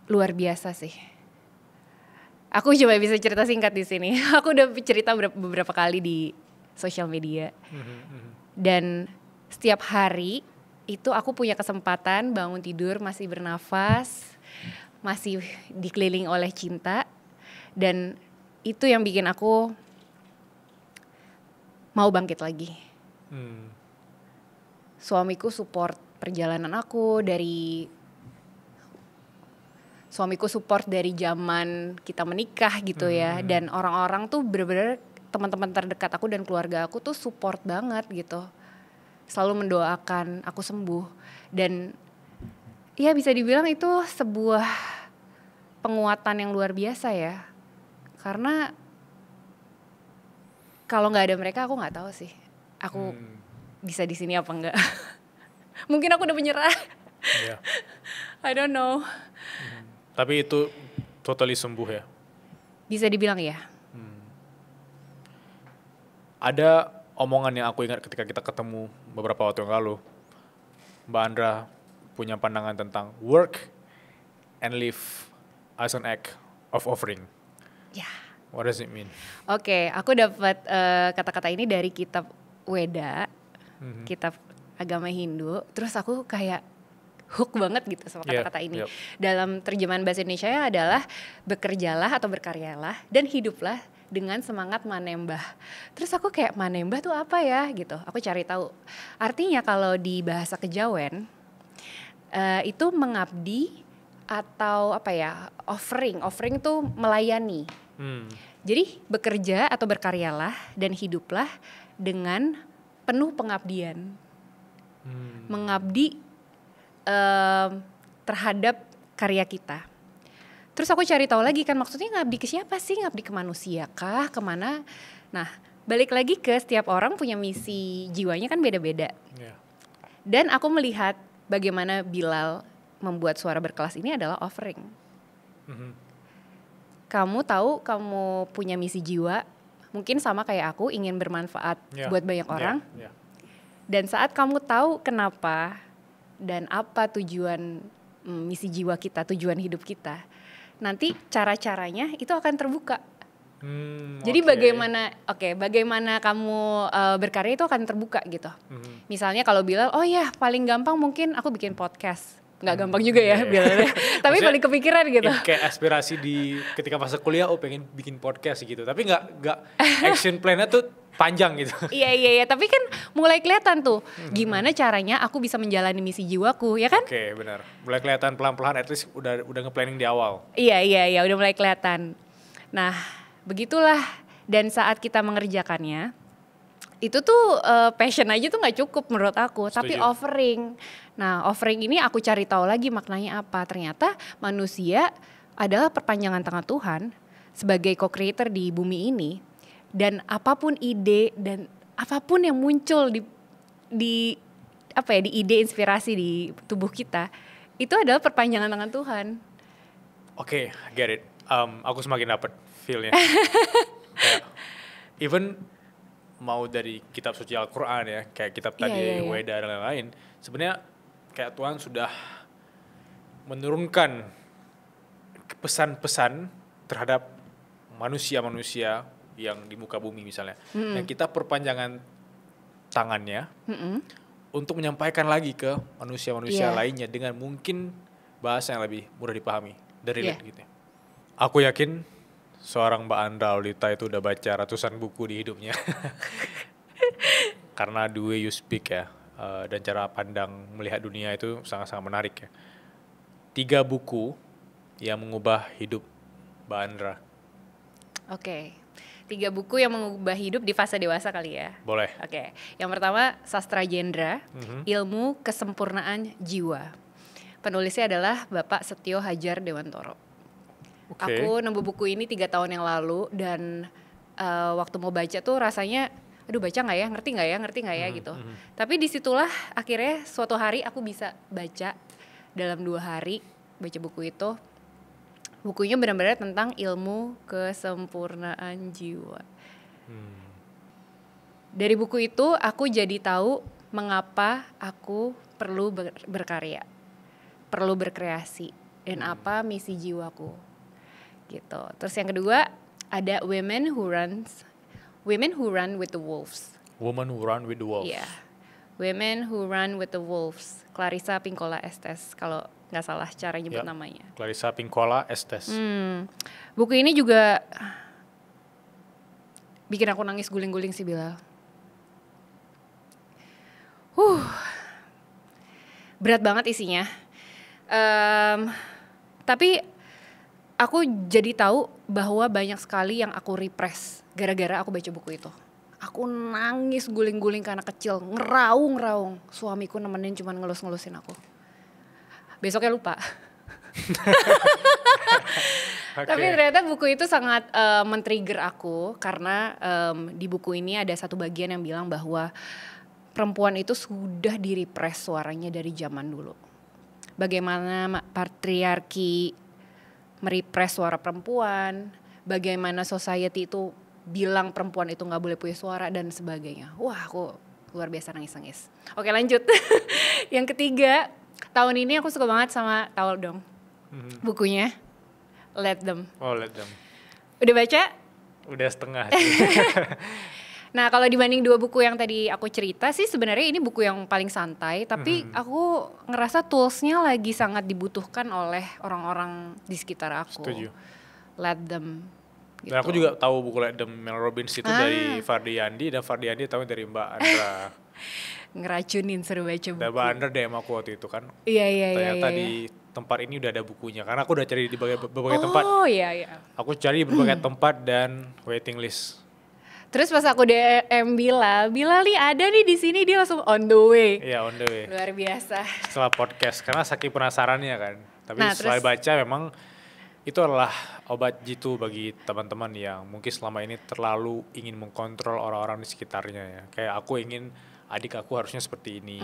luar biasa sih. Aku cuma bisa cerita singkat di sini. Aku udah cerita beberapa kali di sosial media. Dan setiap hari itu aku punya kesempatan bangun tidur masih bernafas, masih dikelilingi oleh cinta. Dan itu yang bikin aku mau bangkit lagi. Suamiku support perjalanan aku Suamiku support dari zaman kita menikah gitu ya. Dan orang-orang tuh bener-bener teman-teman terdekat aku dan keluarga aku tuh support banget gitu. Selalu mendoakan aku sembuh. Dan ya bisa dibilang itu sebuah penguatan yang luar biasa ya. Karena kalau gak ada mereka aku gak tahu sih. Aku bisa di sini apa enggak. Mungkin aku udah menyerah. Yeah. I don't know. Tapi itu totally sembuh ya? Bisa dibilang ya. Ada omongan yang aku ingat ketika kita ketemu beberapa waktu yang lalu. Mbak Andra punya pandangan tentang work and live as an act of offering. Ya. What does it mean? Oke, aku dapat kata-kata ini dari kitab Weda, kitab agama Hindu. Terus aku kayak hook banget gitu sama kata-kata ini. Dalam terjemahan bahasa Indonesia adalah bekerjalah atau berkaryalah dan hiduplah dengan semangat manembah. Terus aku kayak manembah tuh apa ya gitu. Aku cari tahu. Artinya kalau di bahasa Kejawen itu mengabdi atau apa ya, offering tuh melayani. Jadi bekerja atau berkaryalah dan hiduplah dengan penuh pengabdian. Mengabdi terhadap karya kita. Terus aku cari tahu lagi kan, maksudnya ngabdi ke siapa sih? Ngabdi ke manusia kah? Kemana? Nah, balik lagi ke setiap orang punya misi jiwanya kan beda-beda. Dan aku melihat bagaimana Bilal membuat suara berkelas ini adalah offering. Kamu tahu kamu punya misi jiwa, mungkin sama kayak aku ingin bermanfaat buat banyak orang. Dan saat kamu tahu kenapa dan apa tujuan misi jiwa kita, tujuan hidup kita, nanti cara-caranya itu akan terbuka. Jadi bagaimana kamu berkarya itu akan terbuka gitu. Misalnya kalau Bilal, oh ya paling gampang mungkin aku bikin podcast. Nggak gampang juga ya Bilal. Tapi paling kepikiran gitu. Kayak aspirasi di ketika masa kuliah, pengen bikin podcast gitu. Tapi nggak action plan-nya tuh panjang gitu. Iya. Tapi kan mulai kelihatan tuh gimana caranya aku bisa menjalani misi jiwaku, ya kan? Oke, benar. Mulai kelihatan pelan-pelan, at least udah nge-planning di awal. Iya, udah mulai kelihatan. Nah, begitulah. Dan saat kita mengerjakannya, itu tuh passion aja tuh nggak cukup menurut aku. Setuju. Tapi offering. Nah, offering ini aku cari tahu lagi maknanya apa. Ternyata manusia adalah perpanjangan tangan Tuhan sebagai co-creator di bumi ini. Dan apapun ide dan apapun yang muncul di ide inspirasi di tubuh kita, itu adalah perpanjangan tangan Tuhan. Oke, get it. Aku semakin dapet feel-nya. Kayak, even mau dari kitab suci Al-Quran ya, kayak kitab tadi Weda dan lain-lain, sebenarnya kayak Tuhan sudah menurunkan pesan-pesan terhadap manusia-manusia yang di muka bumi misalnya. Dan kita perpanjangan tangannya untuk menyampaikan lagi ke manusia-manusia lainnya dengan mungkin bahasa yang lebih mudah dipahami dari gitu. Aku yakin seorang Mbak Andra Aulita itu udah baca ratusan buku di hidupnya. Karena the way you speak ya, dan cara pandang melihat dunia itu sangat-sangat menarik ya. 3 buku yang mengubah hidup Mbak Andra. Oke. 3 buku yang mengubah hidup di fase dewasa kali ya. Boleh. Oke. Yang pertama Sastra Jendra, Ilmu Kesempurnaan Jiwa. Penulisnya adalah Bapak Setio Hadjar Dewantoro. Aku nemu buku ini 3 tahun yang lalu dan waktu mau baca tuh rasanya, aduh baca nggak ya, ngerti nggak ya gitu. Tapi disitulah akhirnya suatu hari aku bisa baca dalam 2 hari baca buku itu. Bukunya benar-benar tentang ilmu kesempurnaan jiwa. Dari buku itu aku jadi tahu mengapa aku perlu berkarya, perlu berkreasi, dan apa misi jiwaku gitu. Terus yang kedua ada Women Who Run with the Wolves. Woman Who Run with the Wolves. Iya, Women Who Run with the Wolves, Clarissa Pinkola Estes kalau nggak salah cara nyebut namanya. Clarissa Pinkola Estes. Buku ini juga bikin aku nangis guling-guling sih, Bilal. Berat banget isinya. Tapi aku jadi tahu bahwa banyak sekali yang aku repress gara-gara aku baca buku itu. Aku nangis guling-guling karena kecil, ngeraung-ngeraung. Suamiku nemenin cuman ngelus-ngelusin aku. Besoknya lupa. Okay. Tapi ternyata buku itu sangat men-trigger aku karena di buku ini ada satu bagian yang bilang bahwa perempuan itu sudah direpress suaranya dari zaman dulu. Bagaimana patriarki merepress suara perempuan, bagaimana society itu bilang perempuan itu gak boleh punya suara dan sebagainya. Wah, aku luar biasa nangis-nangis. Oke, lanjut. Yang ketiga, tahun ini aku suka banget sama, tahu dong, bukunya Let Them. Oh, Let Them. Udah baca? Udah setengah. Nah, kalau dibanding dua buku yang tadi aku cerita sih sebenarnya ini buku yang paling santai, tapi aku ngerasa toolsnya lagi sangat dibutuhkan oleh orang-orang di sekitar aku. Setuju. Let Them. Gitu. Dan aku juga tahu buku Let Them Mel Robbins itu dari Fardiandi, dan Fardiandi tahu dari Mbak Andra. Ngeracunin suruh baca buku. Dan Mbak Andra DM aku waktu itu kan. Iya. Ternyata di tempat ini udah ada bukunya, karena aku udah cari di berbagai tempat. Oh iya. Aku cari di berbagai tempat dan waiting list. Terus pas aku DM Bilal nih ada nih di sini, dia langsung on the way. Iya, on the way. Luar biasa. Setelah podcast, karena saking penasarannya kan. Tapi setelah terus, baca memang itu adalah obat jitu bagi teman-teman yang mungkin selama ini terlalu ingin mengkontrol orang-orang di sekitarnya ya. Kayak aku ingin adik aku harusnya seperti ini,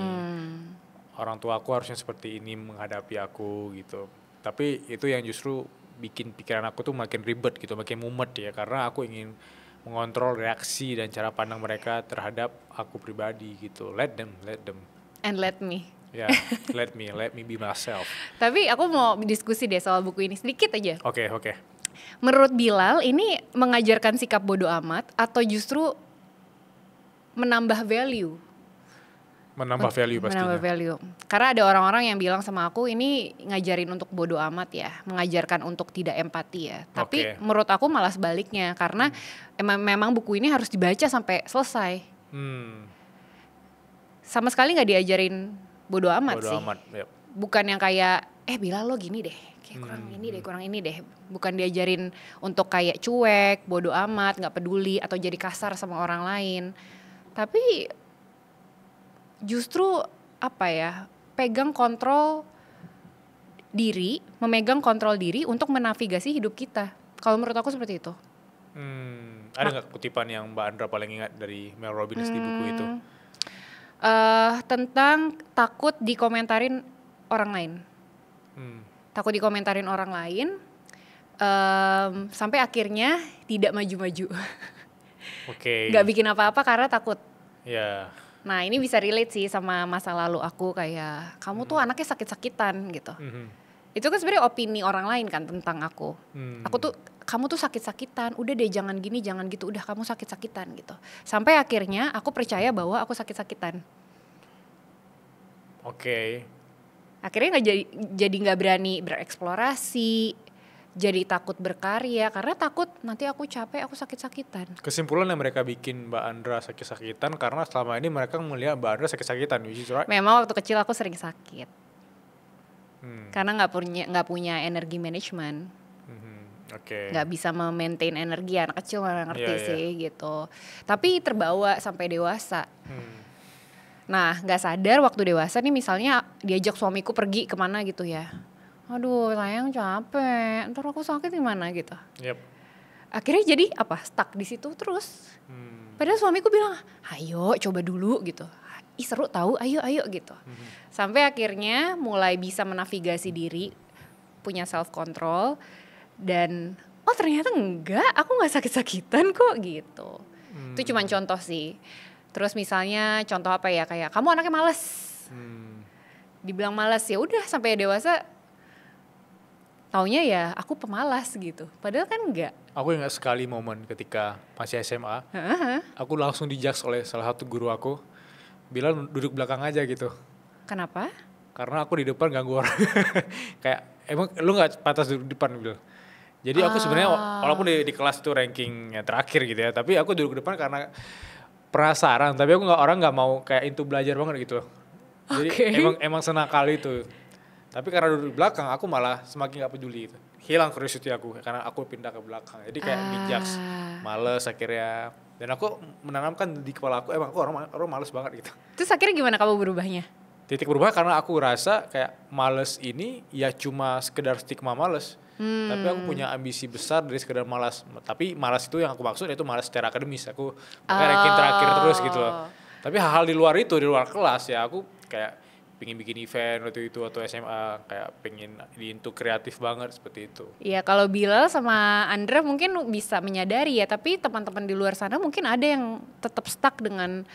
orang tua aku harusnya seperti ini menghadapi aku gitu. Tapi itu yang justru bikin pikiran aku tuh makin ribet gitu, makin mumet ya, karena aku ingin mengontrol reaksi dan cara pandang mereka terhadap aku pribadi gitu. Let them. And let me. Ya, let me be myself. Tapi aku mau diskusi deh soal buku ini sedikit aja. Oke. Menurut Bilal ini mengajarkan sikap bodoh amat atau justru menambah value? Menambah value pastinya. Menambah value. Karena ada orang-orang yang bilang sama aku ini ngajarin untuk bodoh amat ya, mengajarkan untuk tidak empati ya. Tapi menurut aku malah sebaliknya, karena memang buku ini harus dibaca sampai selesai. Sama sekali nggak diajarin bodoh amat sih. Yep. Bukan yang kayak Bilal lo gini deh, kayak kurang ini deh. Bukan diajarin untuk kayak cuek, bodoh amat, nggak peduli atau jadi kasar sama orang lain. Tapi justru memegang kontrol diri untuk menavigasi hidup kita. Kalau menurut aku seperti itu. Ada nggak kutipan yang Mbak Andra paling ingat dari Mel Robbins di buku itu? Tentang takut dikomentarin orang lain. Takut dikomentarin orang lain, sampai akhirnya tidak maju-maju. Gak bikin apa-apa karena takut. Yeah. Nah ini bisa relate sih sama masa lalu aku, kayak kamu tuh anaknya sakit-sakitan gitu. Itu kan sebenarnya opini orang lain kan tentang aku. Kamu tuh sakit-sakitan, udah deh jangan gini jangan gitu, udah kamu sakit-sakitan gitu. Sampai akhirnya aku percaya bahwa aku sakit-sakitan. Akhirnya jadi nggak berani bereksplorasi, jadi takut berkarya karena takut nanti aku capek, aku sakit-sakitan. Kesimpulan yang mereka bikin Mbak Andra sakit-sakitan karena selama ini mereka melihat Mbak Andra sakit-sakitan, which is right? Memang waktu kecil aku sering sakit, karena nggak punya energi manajemen, nggak bisa memaintain energi. Anak kecil nggak ngerti sih gitu. Tapi terbawa sampai dewasa. Nah nggak sadar waktu dewasa nih, misalnya diajak suamiku pergi kemana gitu ya. Aduh sayang capek, ntar aku sakit gimana gitu. Akhirnya jadi stuck di situ terus. Padahal suamiku bilang, ayo coba dulu gitu. Ih seru tahu, ayo gitu. Sampai akhirnya mulai bisa menavigasi diri, punya self control, dan ternyata enggak, aku nggak sakit-sakitan kok gitu. Itu cuma contoh sih. Terus misalnya contoh kayak kamu anaknya males. dibilang malas ya udah sampai dewasa taunya ya aku pemalas gitu. Padahal kan enggak. Aku ingat sekali momen ketika masih SMA, aku langsung dijudge oleh salah satu guru aku, bilang duduk belakang aja gitu. Kenapa? Karena aku di depan ganggu orang. Kayak emang lu nggak pantas duduk di depan gitu. Jadi aku sebenarnya walaupun di kelas itu rankingnya terakhir gitu ya, tapi aku duduk di depan karena penasaran. Tapi aku orang nggak mau kayak into belajar banget gitu. Jadi emang senakal itu. Tapi karena duduk di belakang, aku malah semakin gak peduli gitu. Hilang curiosity aku karena aku pindah ke belakang. Jadi kayak dijudge, males akhirnya. Dan aku menanamkan di kepala aku, emang aku orang males banget gitu. Terus akhirnya gimana kamu berubahnya? Titik berubah karena aku rasa kayak males ini ya cuma sekedar stigma males. Tapi aku punya ambisi besar dari sekedar malas. Tapi malas itu yang aku maksud itu malas secara akademis. Aku ranking terakhir terus gitu loh. Tapi hal-hal di luar itu, di luar kelas ya aku kayak pengen bikin event waktu itu atau SMA, kayak pengen into kreatif banget seperti itu. Iya, kalau Bilal sama Andra mungkin bisa menyadari ya, tapi teman-teman di luar sana mungkin ada yang tetap stuck dengan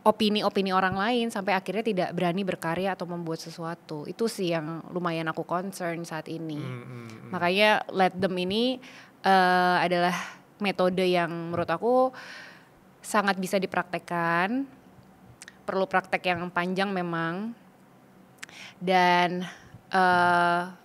opini-opini orang lain sampai akhirnya tidak berani berkarya atau membuat sesuatu. Itu sih yang lumayan aku concern saat ini. Makanya Let Them ini adalah metode yang menurut aku sangat bisa dipraktekkan. Perlu praktek yang panjang memang. Dan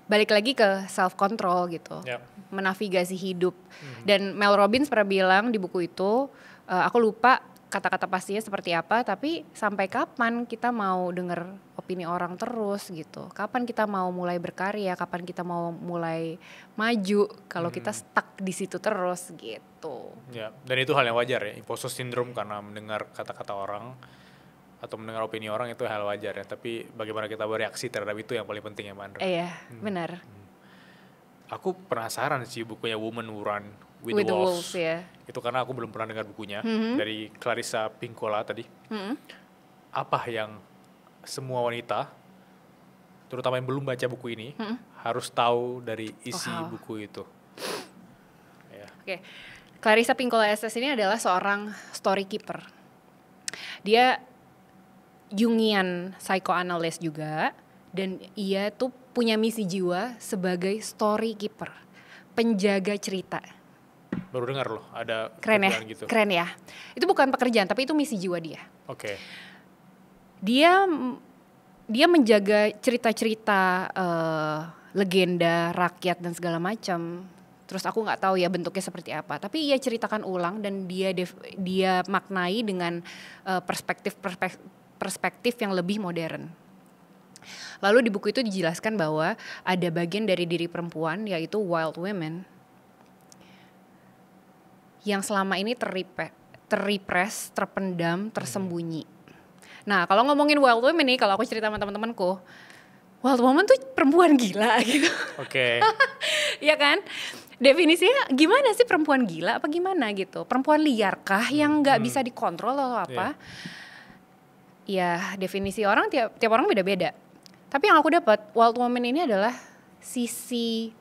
balik lagi ke self control gitu. Menavigasi hidup. Dan Mel Robbins pernah bilang di buku itu, aku lupa kata-kata pastinya seperti apa, tapi sampai kapan kita mau denger opini orang terus gitu. Kapan kita mau mulai berkarya, kapan kita mau mulai maju kalau kita stuck di situ terus gitu. Ya, dan itu hal yang wajar ya, imposter syndrome karena mendengar kata-kata orang atau mendengar opini orang itu hal wajar ya, tapi bagaimana kita bereaksi terhadap itu yang paling penting ya Mbak Andra. Iya, benar. Aku penasaran sih bukunya Women Who Run with the Wolves ya. Itu karena aku belum pernah dengar bukunya dari Clarissa Pinkola tadi. Apa yang semua wanita, terutama yang belum baca buku ini, harus tahu dari isi buku itu? Oke. Clarissa Pinkola Estes ini adalah seorang story keeper. Dia Jungian psychoanalyst juga, dan ia tuh punya misi jiwa sebagai story keeper, penjaga cerita. Baru dengar loh ada keren ya, gitu. Keren ya. Itu bukan pekerjaan tapi itu misi jiwa dia. Oke. Dia menjaga cerita-cerita legenda rakyat dan segala macam. Terus aku nggak tahu ya bentuknya seperti apa. Tapi ia ceritakan ulang dan dia maknai dengan perspektif yang lebih modern. Lalu di buku itu dijelaskan bahwa ada bagian dari diri perempuan yaitu wild women yang selama ini terrepress, terpendam, tersembunyi. Nah kalau ngomongin wild women nih, kalau aku cerita sama teman-temanku, wild woman tuh perempuan gila gitu. Oke. Ya kan? Definisinya gimana sih perempuan gila apa gimana gitu? Perempuan liarkah yang nggak bisa dikontrol atau apa? Ya definisi orang tiap orang beda-beda. Tapi yang aku dapat, wild woman ini adalah sisi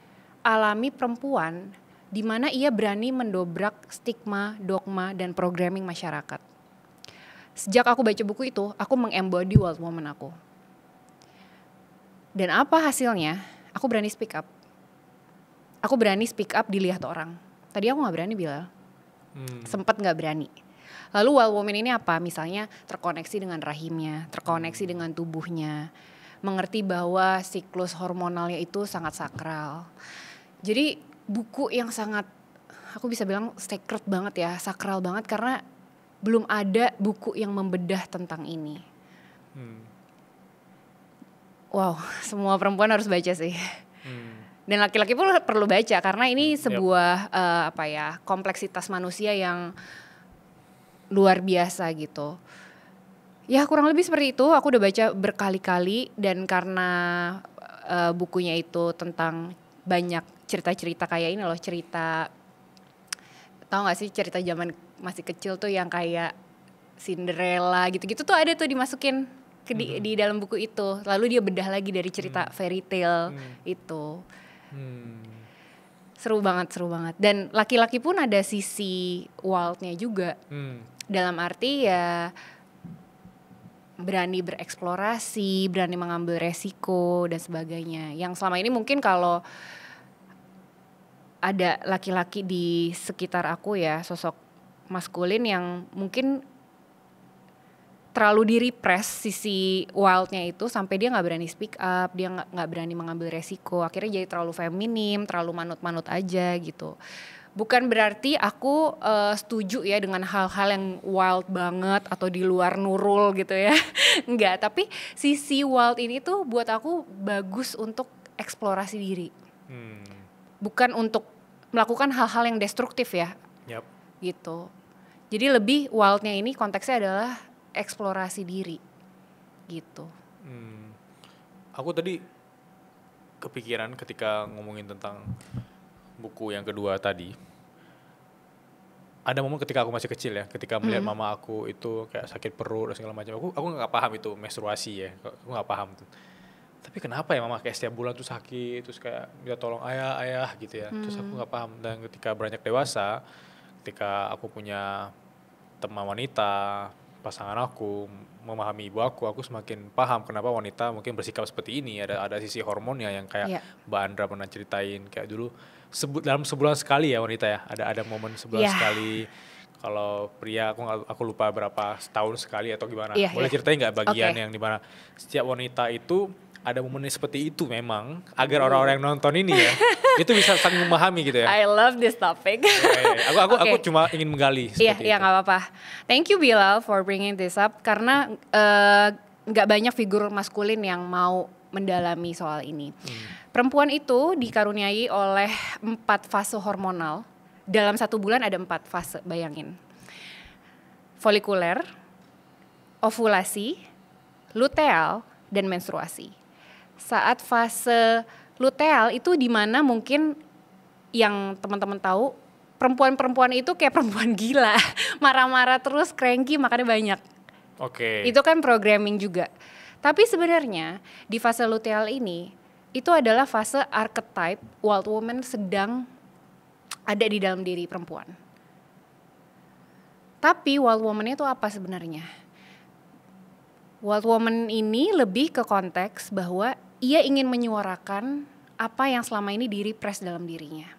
alami perempuan di mana ia berani mendobrak stigma, dogma, dan programming masyarakat. Sejak aku baca buku itu, aku mengembody wild woman aku. Dan apa hasilnya? Aku berani speak up. Aku berani speak up dilihat orang. Tadi aku gak berani Bilal. Sempet gak berani. Lalu wild woman ini apa? Misalnya terkoneksi dengan rahimnya, terkoneksi dengan tubuhnya, mengerti bahwa siklus hormonalnya itu sangat sakral. Jadi buku yang sangat, aku bisa bilang sacred banget ya, sakral banget karena belum ada buku yang membedah tentang ini. Wow, semua perempuan harus baca sih. Dan laki-laki pun perlu baca karena ini sebuah kompleksitas manusia yang luar biasa gitu. Ya kurang lebih seperti itu. Aku udah baca berkali-kali dan karena bukunya itu tentang banyak cerita-cerita kayak ini loh, cerita, tahu nggak sih cerita zaman masih kecil tuh yang kayak Cinderella gitu-gitu tuh ada tuh dimasukin di dalam buku itu. Lalu dia bedah lagi dari cerita fairy tale itu. Seru banget. Dan laki-laki pun ada sisi wildnya juga. Dalam arti ya berani bereksplorasi, berani mengambil resiko dan sebagainya. Yang selama ini mungkin kalau ada laki-laki di sekitar aku ya, sosok maskulin yang mungkin terlalu di-repress sisi wildnya itu sampai dia nggak berani speak up, dia nggak berani mengambil resiko, akhirnya jadi terlalu feminim, terlalu manut-manut aja gitu. Bukan berarti aku setuju ya dengan hal-hal yang wild banget atau di luar nurul gitu ya, enggak. Tapi sisi wild ini tuh buat aku bagus untuk eksplorasi diri, bukan untuk melakukan hal-hal yang destruktif ya, gitu. Jadi lebih wildnya ini konteksnya adalah eksplorasi diri gitu. Aku tadi kepikiran ketika ngomongin tentang buku yang kedua tadi. Ada momen ketika aku masih kecil ya, ketika melihat mama aku itu kayak sakit perut dan segala macam. Aku nggak paham itu menstruasi ya, aku nggak paham tuh. Tapi kenapa ya mama kayak setiap bulan tuh sakit, terus kayak minta tolong ayah gitu ya. Terus aku nggak paham. Dan ketika beranjak dewasa, ketika aku punya teman wanita, pasangan aku, memahami ibu aku semakin paham kenapa wanita mungkin bersikap seperti ini. Ada sisi hormonnya yang kayak Mbak Andra pernah ceritain, kayak dulu dalam sebulan sekali ya wanita ya, ada momen sebulan sekali. Kalau pria aku lupa berapa setahun sekali atau gimana. Boleh ceritain nggak bagian yang dimana setiap wanita itu ada momen seperti itu memang agar orang-orang yang nonton ini ya itu bisa saling memahami gitu ya. I love this topic. Aku cuma ingin menggali seperti itu. Iya nggak apa-apa. Thank you Bilal for bringing this up karena nggak banyak figur maskulin yang mau mendalami soal ini. Perempuan itu dikaruniai oleh 4 fase hormonal. Dalam 1 bulan ada 4 fase, bayangin. Folikuler, ovulasi, luteal, dan menstruasi. Saat fase luteal itu di mana mungkin yang teman-teman tahu perempuan-perempuan itu kayak perempuan gila, marah-marah terus, cranky, makanya banyak. Itu kan programming juga. Tapi sebenarnya di fase luteal ini itu adalah fase archetype wild woman sedang ada di dalam diri perempuan. Tapi wild woman itu apa sebenarnya? Wild woman ini lebih ke konteks bahwa ia ingin menyuarakan apa yang selama ini di-repress dalam dirinya.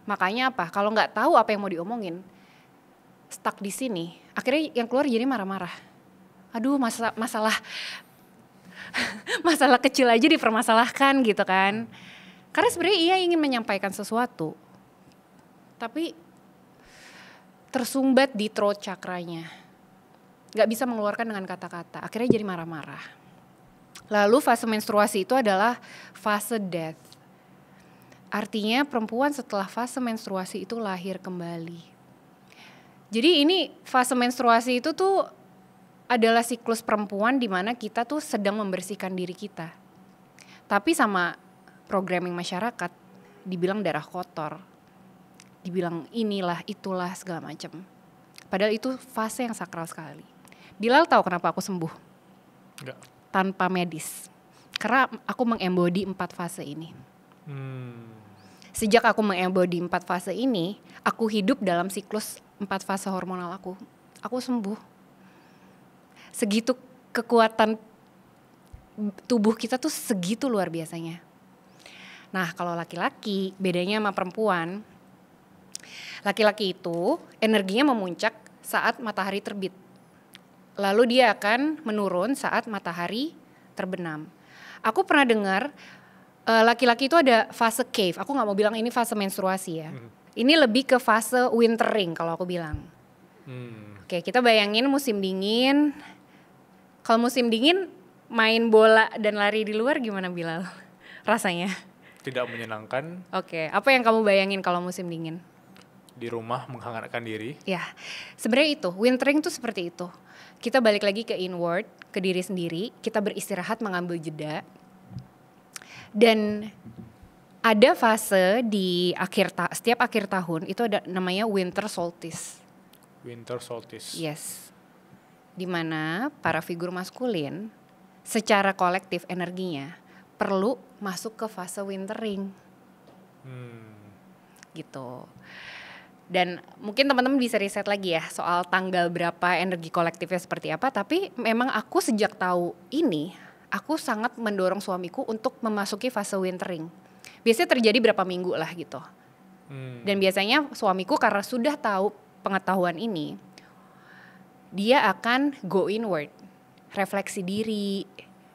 Makanya apa? Kalau nggak tahu apa yang mau diomongin, stuck di sini, akhirnya yang keluar jadi marah-marah. Aduh, masalah kecil aja dipermasalahkan gitu kan. Karena sebenarnya ia ingin menyampaikan sesuatu, tapi tersumbat di throat chakranya. Gak bisa mengeluarkan dengan kata-kata, akhirnya jadi marah-marah. Lalu fase menstruasi itu adalah fase death. Artinya perempuan setelah fase menstruasi itu lahir kembali. Jadi ini fase menstruasi itu tuh adalah siklus perempuan di mana kita tuh sedang membersihkan diri kita. Tapi sama programming masyarakat dibilang darah kotor, dibilang inilah itulah segala macam. Padahal itu fase yang sakral sekali. Bilal tahu kenapa aku sembuh? Enggak. Tanpa medis. Karena aku mengembody 4 fase ini. Sejak aku mengembody 4 fase ini, aku hidup dalam siklus 4 fase hormonal aku. Aku sembuh. Segitu kekuatan tubuh kita tuh segitu luar biasanya. Nah, kalau laki-laki bedanya sama perempuan, laki-laki itu energinya memuncak saat matahari terbit. Lalu dia akan menurun saat matahari terbenam. Aku pernah dengar laki-laki itu ada fase cave. Aku gak mau bilang ini fase menstruasi ya. Ini lebih ke fase wintering kalau aku bilang. Oke, kita bayangin musim dingin. Kalau musim dingin main bola dan lari di luar gimana Bilal? Rasanya? Tidak menyenangkan. Oke, apa yang kamu bayangin kalau musim dingin? Di rumah menghangatkan diri. Ya, sebenarnya itu, wintering tuh seperti itu. Kita balik lagi ke inward, ke diri sendiri, kita beristirahat, mengambil jeda. Dan ada fase di setiap akhir tahun itu ada namanya winter solstice. Winter solstice. Yes. Di mana para figur maskulin secara kolektif energinya perlu masuk ke fase wintering. Gitu. Dan mungkin teman-teman bisa riset lagi ya soal tanggal berapa, energi kolektifnya seperti apa. Tapi memang aku sejak tahu ini, aku sangat mendorong suamiku untuk memasuki fase wintering. Biasanya terjadi berapa minggu lah gitu. Dan biasanya suamiku karena sudah tahu pengetahuan ini, dia akan go inward, refleksi diri.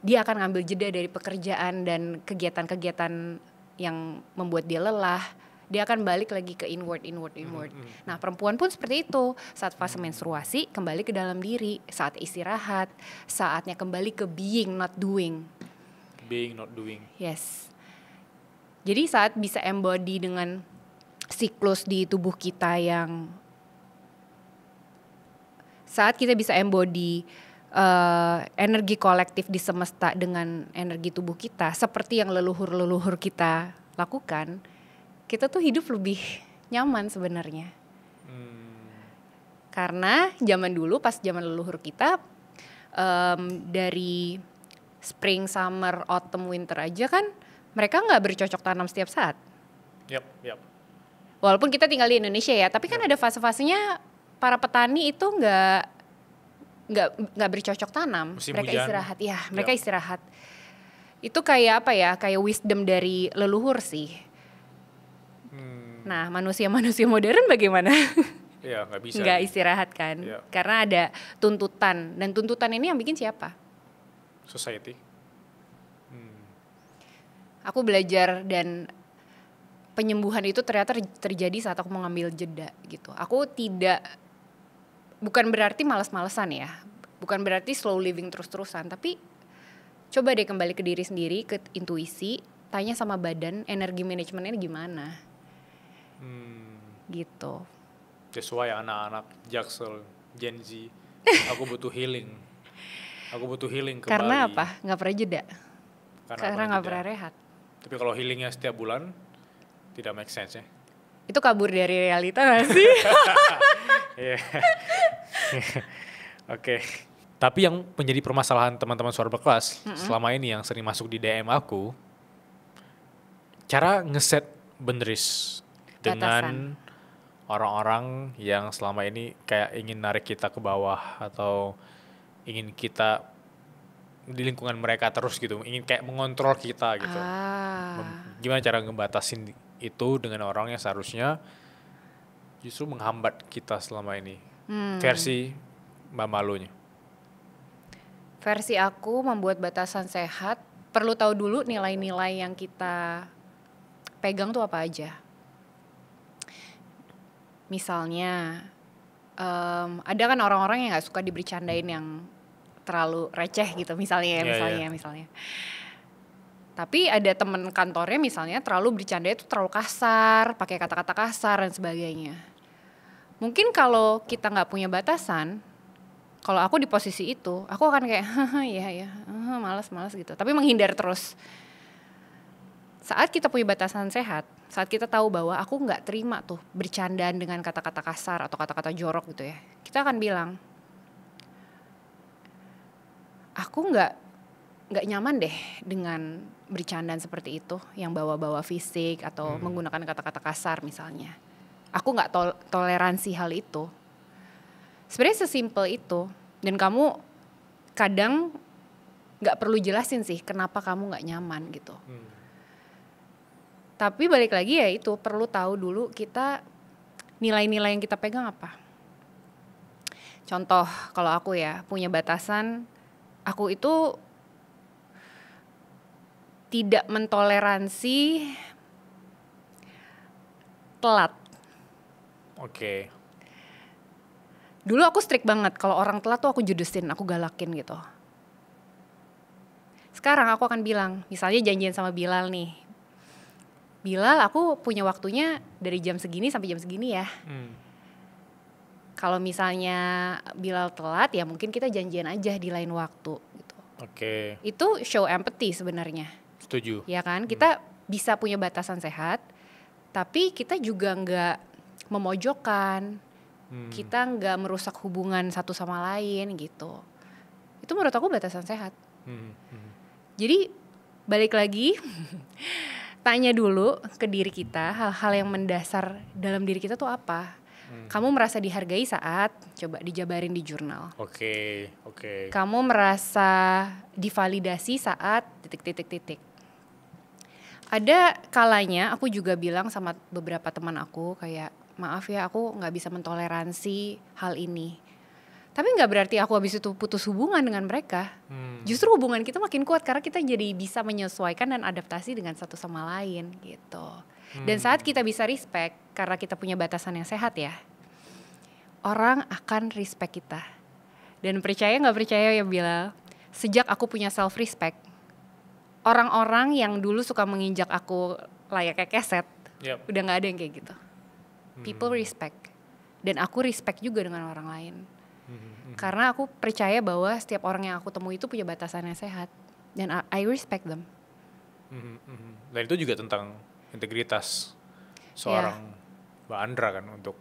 Dia akan ngambil jeda dari pekerjaan dan kegiatan-kegiatan yang membuat dia lelah. Dia akan balik lagi ke inward. Nah, perempuan pun seperti itu. Saat fase menstruasi, kembali ke dalam diri. Saat istirahat, saatnya kembali ke being, not doing. Being, not doing. Yes. Jadi saat bisa embody dengan siklus di tubuh kita yang... Saat kita bisa embody energi kolektif di semesta dengan energi tubuh kita, seperti yang leluhur-leluhur kita lakukan, kita tuh hidup lebih nyaman sebenarnya. Karena zaman dulu pas zaman leluhur kita, dari spring, summer, autumn, winter aja kan mereka nggak bercocok tanam setiap saat. Yap. Walaupun kita tinggal di Indonesia ya, tapi kan ada fase-fasenya para petani itu nggak bercocok tanam. Musim mereka hujan. Istirahat, ya mereka istirahat. Itu kayak apa ya? Kayak wisdom dari leluhur sih. Nah, manusia-manusia modern bagaimana? Ya, nggak bisa. Nggak istirahat kan? Ya. Karena ada tuntutan, dan tuntutan ini yang bikin siapa? Society. Aku belajar dan penyembuhan itu ternyata terjadi saat aku mengambil jeda gitu. Aku bukan berarti malas-malesan ya, bukan berarti slow living terus-terusan, tapi coba deh kembali ke diri sendiri, ke intuisi, tanya sama badan, energi manajemennya gimana. Gitu. That's why anak-anak Jaksel, Gen Z, aku butuh healing. Aku butuh healing kembali. Karena apa? Nggak pernah jeda. Karena nggak jeda. pernah rehat. Tapi kalau healingnya setiap bulan, tidak make sense ya. Itu kabur dari realita gak sih? Oke. Tapi yang menjadi permasalahan teman-teman suara berkelas selama ini yang sering masuk di DM aku, cara ngeset boundaries dengan orang-orang yang selama ini kayak ingin narik kita ke bawah atau ingin kita di lingkungan mereka terus gitu, ingin kayak mengontrol kita gitu. Gimana cara ngebatasin itu dengan orang yang seharusnya justru menghambat kita selama ini? Versi Mbak Malunya. Versi aku membuat batasan sehat, perlu tahu dulu nilai-nilai yang kita pegang tuh apa aja. Misalnya, ada kan orang-orang yang nggak suka dibercandain yang terlalu receh gitu, misalnya. Tapi ada teman kantornya misalnya terlalu bercanda itu terlalu kasar, pakai kata-kata kasar dan sebagainya. Mungkin kalau kita nggak punya batasan, kalau aku di posisi itu, aku akan kayak malas gitu. Tapi menghindar terus. Saat kita punya batasan sehat, saat kita tahu bahwa aku nggak terima tuh bercandaan dengan kata-kata kasar atau kata-kata jorok gitu ya, kita akan bilang, aku nggak nyaman deh dengan bercandaan seperti itu, yang bawa-bawa fisik atau menggunakan kata-kata kasar misalnya. Aku nggak toleransi hal itu. Sebenarnya sesimpel itu, dan kamu kadang nggak perlu jelasin sih kenapa kamu nggak nyaman gitu. Tapi balik lagi ya itu, perlu tahu dulu kita nilai-nilai yang kita pegang apa. Contoh kalau aku ya punya batasan, aku itu tidak mentoleransi telat. Oke. Dulu aku strict banget, kalau orang telat tuh aku judesin, aku galakin gitu. Sekarang aku akan bilang, misalnya janjian sama Bilal nih, Bilal aku punya waktunya dari jam segini sampai jam segini ya. Kalau misalnya Bilal telat ya mungkin kita janjian aja di lain waktu gitu. Oke. Itu show empathy sebenarnya. Setuju. Ya kan, kita bisa punya batasan sehat, tapi kita juga nggak memojokkan. Kita nggak merusak hubungan satu sama lain gitu. Itu menurut aku batasan sehat. Jadi balik lagi, tanya dulu ke diri kita hal-hal yang mendasar dalam diri kita tuh apa. Kamu merasa dihargai saat, coba dijabarin di jurnal. Oke. Kamu merasa divalidasi saat titik. Ada kalanya aku juga bilang sama beberapa teman aku kayak, maaf ya aku gak bisa mentoleransi hal ini. Tapi gak berarti aku habis itu putus hubungan dengan mereka. Justru hubungan kita makin kuat karena kita jadi bisa menyesuaikan dan adaptasi dengan satu sama lain gitu. Dan saat kita bisa respect, karena kita punya batasan yang sehat ya, orang akan respect kita. Dan percaya gak percaya ya Bilal, sejak aku punya self respect, orang-orang yang dulu suka menginjak aku layaknya keset, udah gak ada yang kayak gitu. People respect. Dan aku respect juga dengan orang lain. Karena aku percaya bahwa setiap orang yang aku temui itu punya batasan yang sehat. Dan I respect them. Dan itu juga tentang integritas seorang Mbak Andra kan, untuk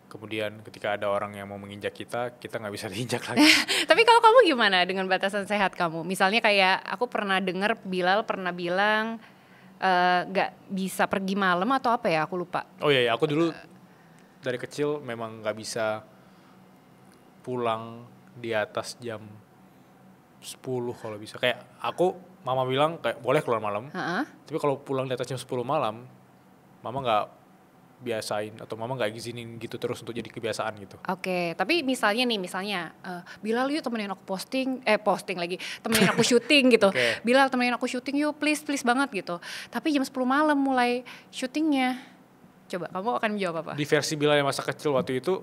kemudian ketika ada orang yang mau menginjak kita gak bisa diinjak lagi. Tapi kalau kamu gimana dengan batasan sehat kamu? Misalnya kayak aku pernah dengar Bilal pernah bilang gak bisa pergi malam atau apa ya, aku lupa. Oh iya, aku dulu dari kecil memang gak bisa pulang di atas jam 10 kalau bisa. Kayak aku, mama bilang kayak boleh keluar malam, tapi kalau pulang di atas jam 10 malam, mama gak biasain atau mama gak izinin gitu terus untuk jadi kebiasaan gitu. Oke, tapi misalnya Bilal yuk temenin aku posting lagi, temenin aku syuting gitu. Bilal temenin aku syuting yuk, please banget gitu. Tapi jam 10 malam mulai syutingnya. Coba kamu akan menjawab apa? Di versi Bilal yang masa kecil waktu itu,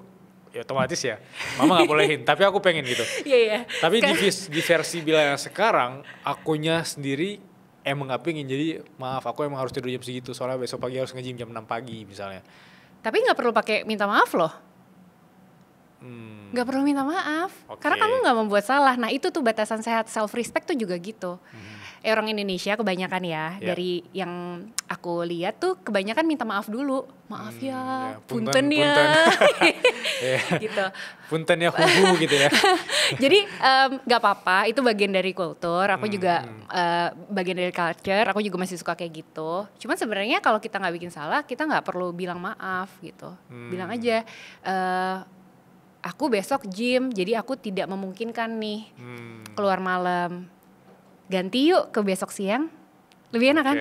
ya otomatis ya, mama gak bolehin, tapi aku pengen gitu. Iya. Tapi di versi Bilal yang sekarang, akunya sendiri emang gak pengen, jadi maaf aku emang harus tidur jam segitu soalnya besok pagi harus nge-gym jam 6 pagi misalnya. Tapi gak perlu pakai minta maaf loh. Gak perlu minta maaf, karena kamu gak membuat salah. Nah itu tuh batasan sehat, self respect tuh juga gitu. Orang Indonesia kebanyakan ya, dari yang aku lihat tuh kebanyakan minta maaf dulu. Maaf ya, punten ya. Gitu. Punten ya hubu gitu ya. Jadi gak apa-apa, itu bagian dari kultur. Aku juga bagian dari culture, aku juga masih suka kayak gitu. Cuman sebenarnya kalau kita gak bikin salah, kita gak perlu bilang maaf gitu. Bilang aja, aku besok gym, jadi aku tidak memungkinkan nih keluar malam. Ganti yuk ke besok siang, lebih enak kan?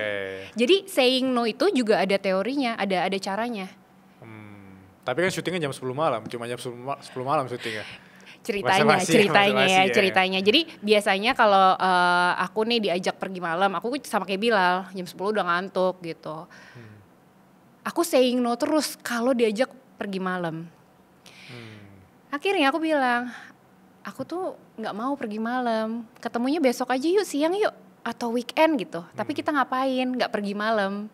Jadi saying no itu juga ada teorinya, ada caranya. Tapi kan syutingnya jam 10 malam, cuma jam 10 malam syutingnya. Ceritanya. Jadi biasanya kalau aku nih diajak pergi malam, aku sama kayak Bilal, jam 10 udah ngantuk gitu. Aku saying no terus kalau diajak pergi malam. Akhirnya aku bilang, aku tuh gak mau pergi malam, ketemunya besok aja yuk, siang yuk, atau weekend gitu. Tapi kita ngapain, gak pergi malam.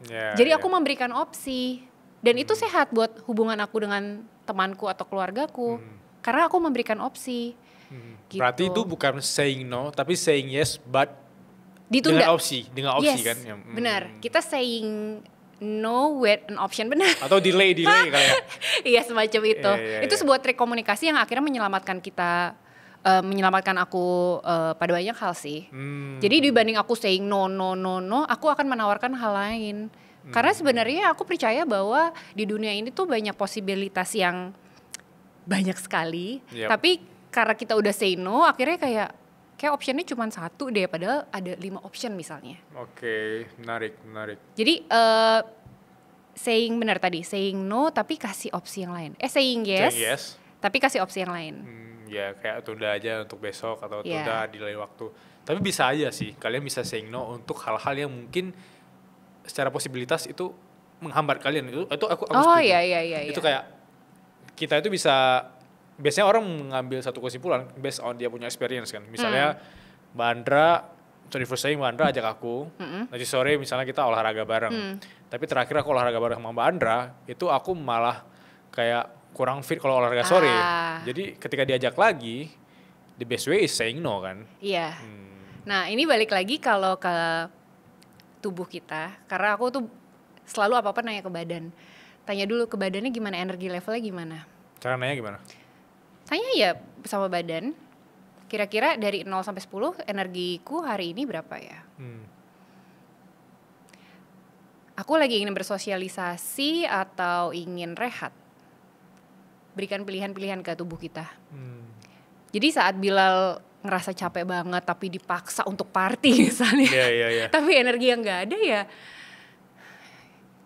Jadi aku memberikan opsi. Dan itu sehat buat hubungan aku dengan temanku atau keluargaku. Karena aku memberikan opsi. Gitu. Berarti itu bukan saying no, tapi saying yes but ditunda. Dengan opsi yes, kan. Benar, kita saying no with an option, benar. Atau delay kali ya. Iya semacam itu. Itu sebuah trik komunikasi yang akhirnya menyelamatkan kita, menyelamatkan aku pada banyak hal sih. Jadi dibanding aku saying no, aku akan menawarkan hal lain. Karena sebenarnya aku percaya bahwa di dunia ini tuh banyak posibilitas yang banyak sekali. Tapi karena kita udah say no, akhirnya kayak optionnya cuma satu deh, padahal ada 5 option misalnya. Oke, menarik. Jadi saying no tapi kasih opsi yang lain. Saying yes, tapi kasih opsi yang lain. Ya kayak tunda aja untuk besok atau tunda delay waktu. Tapi bisa aja sih, kalian bisa saying no untuk hal-hal yang mungkin secara posibilitas itu menghambat kalian. Itu aku setuju. Iya. Itu kayak kita itu bisa, biasanya orang mengambil satu kesimpulan based on dia punya experience kan. Misalnya Mbak Andra, Mbak Andra ajak aku, nanti sore misalnya kita olahraga bareng. Tapi terakhir aku olahraga bareng sama Mbak Andra, itu aku malah kayak kurang fit kalau olahraga sore. Jadi ketika diajak lagi, the best way is saying no kan. Iya. Nah ini balik lagi kalau ke tubuh kita, karena aku tuh selalu apa-apa nanya ke badan. Tanya dulu ke badannya gimana, energi levelnya gimana. Cara nanya gimana? Tanya ya sama badan, kira-kira dari 0 sampai 10 energiku hari ini berapa ya? Aku lagi ingin bersosialisasi atau ingin rehat? berikan pilihan-pilihan ke tubuh kita. Jadi saat Bilal ngerasa capek banget tapi dipaksa untuk party misalnya, tapi energi yang nggak ada ya,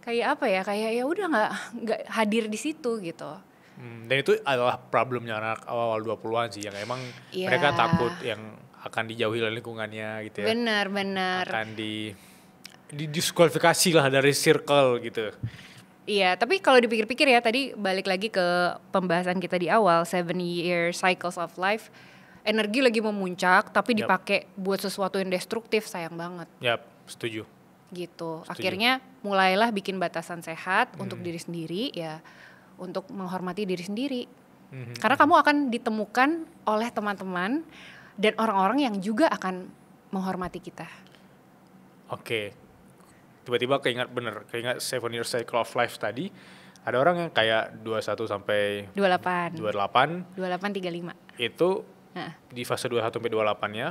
kayak apa ya? Kayak ya udah nggak hadir di situ gitu. Dan itu adalah problemnya anak awal 20-an sih, yang emang mereka takut yang akan dijauhi oleh lingkungannya gitu ya. Benar. Akan didiskualifikasi lah dari circle gitu. Iya, tapi kalau dipikir-pikir ya, tadi balik lagi ke pembahasan kita di awal, 7-year cycles of life, energi lagi memuncak tapi dipakai buat sesuatu yang destruktif, sayang banget. Setuju. Gitu. Akhirnya mulailah bikin batasan sehat untuk diri sendiri ya, untuk menghormati diri sendiri. Karena kamu akan ditemukan oleh teman-teman dan orang-orang yang juga akan menghormati kita. Oke. Tiba-tiba keingat 7-year cycle of life tadi. Ada orang yang kayak 21 sampai 28 35. Itu di fase 21 sampai 28-nya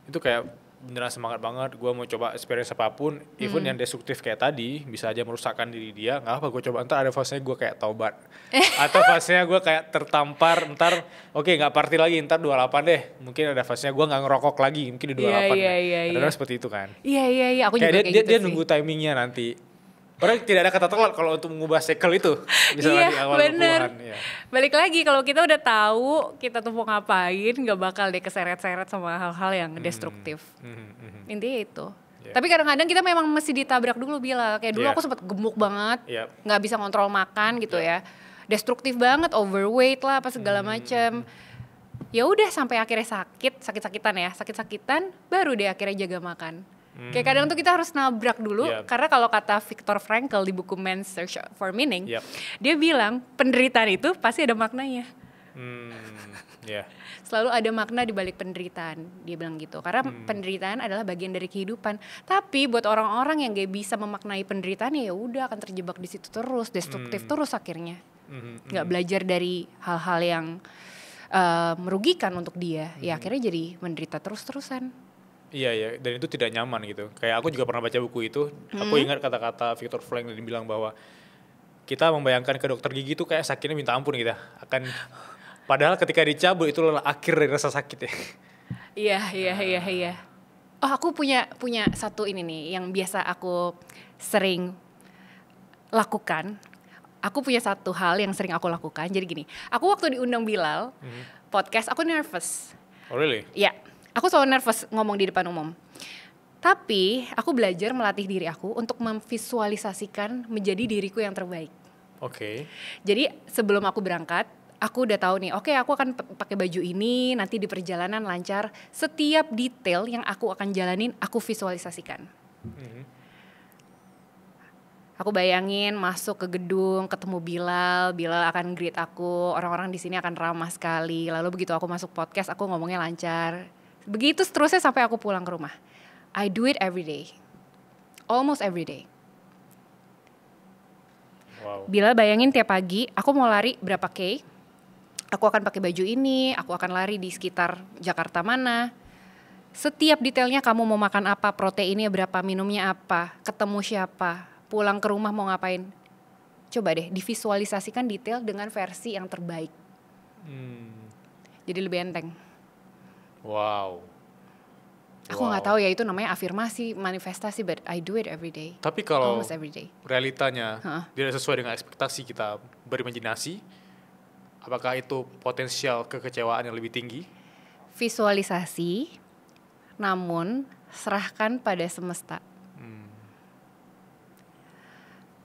itu kayak beneran semangat banget, gue mau coba experience apapun, even yang destruktif kayak tadi bisa aja merusakkan diri dia, nggak apa gue coba. Ntar ada fasenya gue kayak taubat atau fasenya gue kayak tertampar, ntar nggak party lagi, ntar 28 deh, mungkin ada fasenya gue nggak ngerokok lagi, mungkin di 28 ada seperti itu kan. Iya aku juga kayak gitu dia nunggu timingnya nanti. Padahal tidak ada kata telat kalau untuk mengubah cycle itu. Misalnya di awal 20-an. Iya. Balik lagi kalau kita udah tahu kita tuh mau ngapain, gak bakal deh keseret-seret sama hal-hal yang destruktif. Intinya itu. Tapi kadang-kadang kita memang mesti ditabrak dulu, Bilal. Kayak dulu aku sempat gemuk banget, gak bisa ngontrol makan gitu ya. Destruktif banget, overweight lah, apa segala macem. Ya udah sampai akhirnya sakit-sakitan, baru deh akhirnya jaga makan. Kayak kadang tuh kita harus nabrak dulu, karena kalau kata Viktor Frankl di buku Man's Search for Meaning, dia bilang penderitaan itu pasti ada maknanya. Selalu ada makna di balik penderitaan, dia bilang gitu. Karena penderitaan adalah bagian dari kehidupan. Tapi buat orang-orang yang gak bisa memaknai penderitaan, ya udah akan terjebak di situ terus, destruktif terus akhirnya. Gak belajar dari hal-hal yang merugikan untuk dia, ya akhirnya jadi menderita terus-terusan. Iya, dan itu tidak nyaman gitu. Kayak aku juga pernah baca buku itu, aku ingat kata-kata Viktor Frankl yang bilang bahwa kita membayangkan ke dokter gigi itu kayak sakitnya minta ampun gitu. Padahal ketika dicabut itu adalah akhir dari rasa sakit ya. Iya. Oh, aku punya satu ini nih yang biasa aku sering lakukan. Aku punya satu hal yang sering aku lakukan. Jadi gini, aku waktu diundang Bilal podcast, aku nervous. Oh really? Iya. Aku selalu nervous ngomong di depan umum. Tapi aku belajar melatih diri aku untuk memvisualisasikan menjadi diriku yang terbaik. Oke. Jadi sebelum aku berangkat, aku udah tahu nih, aku akan pakai baju ini, nanti di perjalanan lancar. Setiap detail yang aku akan jalanin, aku visualisasikan. Aku bayangin masuk ke gedung, ketemu Bilal akan greet aku, orang-orang di sini akan ramah sekali. Lalu begitu aku masuk podcast, aku ngomongnya lancar. Begitu seterusnya sampai aku pulang ke rumah. I do it every day. Almost every day. Wow. Bilal bayangin tiap pagi, aku mau lari berapa K, aku akan pakai baju ini, aku akan lari di sekitar Jakarta mana. Setiap detailnya, kamu mau makan apa, proteinnya berapa, minumnya apa, ketemu siapa, pulang ke rumah mau ngapain. Coba deh divisualisasikan detail dengan versi yang terbaik. Jadi lebih enteng. Wow. Aku nggak tahu ya itu namanya afirmasi, manifestasi, but I do it every day. Tapi kalau almost every day. Realitanya tidak sesuai dengan ekspektasi kita berimajinasi, apakah itu potensial kekecewaan yang lebih tinggi? Visualisasi, namun serahkan pada semesta.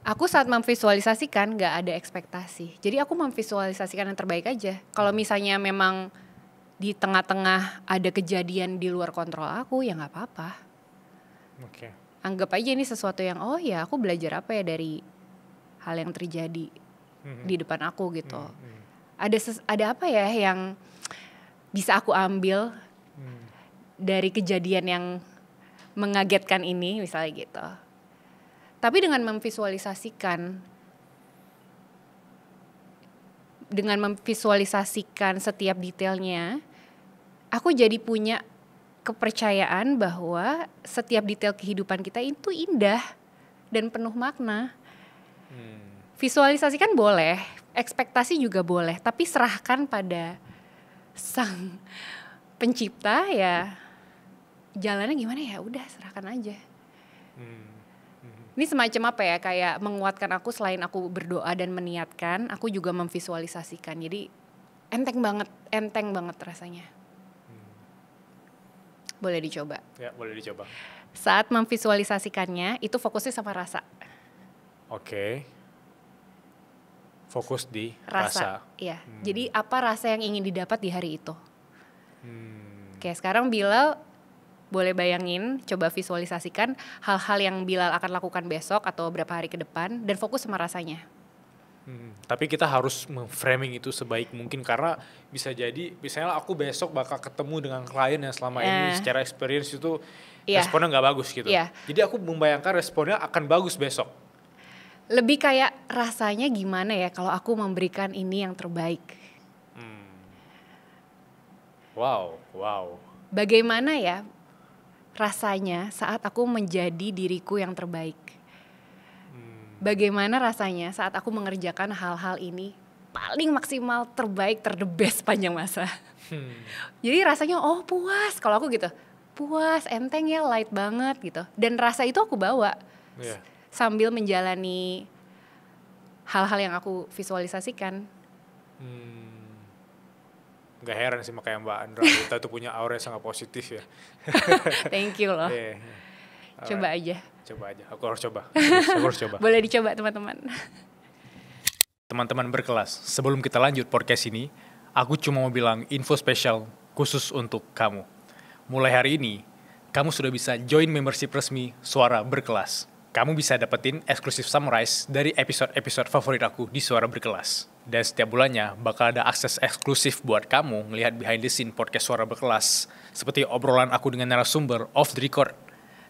Aku saat memvisualisasikan nggak ada ekspektasi, jadi aku memvisualisasikan yang terbaik aja. Kalau misalnya memang di tengah-tengah ada kejadian di luar kontrol aku, ya nggak apa-apa. Okay. Anggap aja ini sesuatu yang aku belajar apa ya dari hal yang terjadi di depan aku gitu. Ada apa ya yang bisa aku ambil dari kejadian yang mengagetkan ini misalnya gitu. Tapi dengan memvisualisasikan setiap detailnya, aku jadi punya kepercayaan bahwa setiap detail kehidupan kita itu indah dan penuh makna. Visualisasikan boleh, ekspektasi juga boleh, tapi serahkan pada sang pencipta ya. Jalannya gimana ya, udah serahkan aja. Ini semacam apa ya, kayak menguatkan aku. Selain aku berdoa dan meniatkan, aku juga memvisualisasikan. Jadi enteng banget rasanya. Boleh dicoba. Ya, boleh dicoba. Saat memvisualisasikannya, itu fokusnya sama rasa. Oke. Fokus di rasa. Iya. Jadi apa rasa yang ingin didapat di hari itu? Oke, sekarang Bilal boleh bayangin, coba visualisasikan hal-hal yang Bilal akan lakukan besok atau beberapa hari ke depan dan fokus sama rasanya. Tapi kita harus memframing itu sebaik mungkin, karena bisa jadi misalnya aku besok bakal ketemu dengan klien yang selama ini secara experience itu responnya nggak bagus gitu. Jadi aku membayangkan responnya akan bagus besok. Lebih kayak rasanya gimana ya kalau aku memberikan ini yang terbaik. Wow. Bagaimana ya rasanya saat aku menjadi diriku yang terbaik? Bagaimana rasanya saat aku mengerjakan hal-hal ini paling maksimal, terbaik, the best panjang masa. Jadi rasanya puas, kalau aku gitu. Puas, enteng ya, light banget gitu. Dan rasa itu aku bawa sambil menjalani hal-hal yang aku visualisasikan. Gak heran sih makanya Mbak Andra kita tuh punya aura yang sangat positif ya. Thank you loh. Coba aja. Aku harus coba. Boleh dicoba teman-teman. Teman-teman berkelas, sebelum kita lanjut podcast ini, aku cuma mau bilang info spesial khusus untuk kamu. Mulai hari ini, kamu sudah bisa join membership resmi Suara Berkelas. Kamu bisa dapetin eksklusif summarize dari episode-episode favorit aku di Suara Berkelas. Dan setiap bulannya bakal ada akses eksklusif buat kamu ngelihat behind the scene podcast Suara Berkelas, seperti obrolan aku dengan narasumber off the record,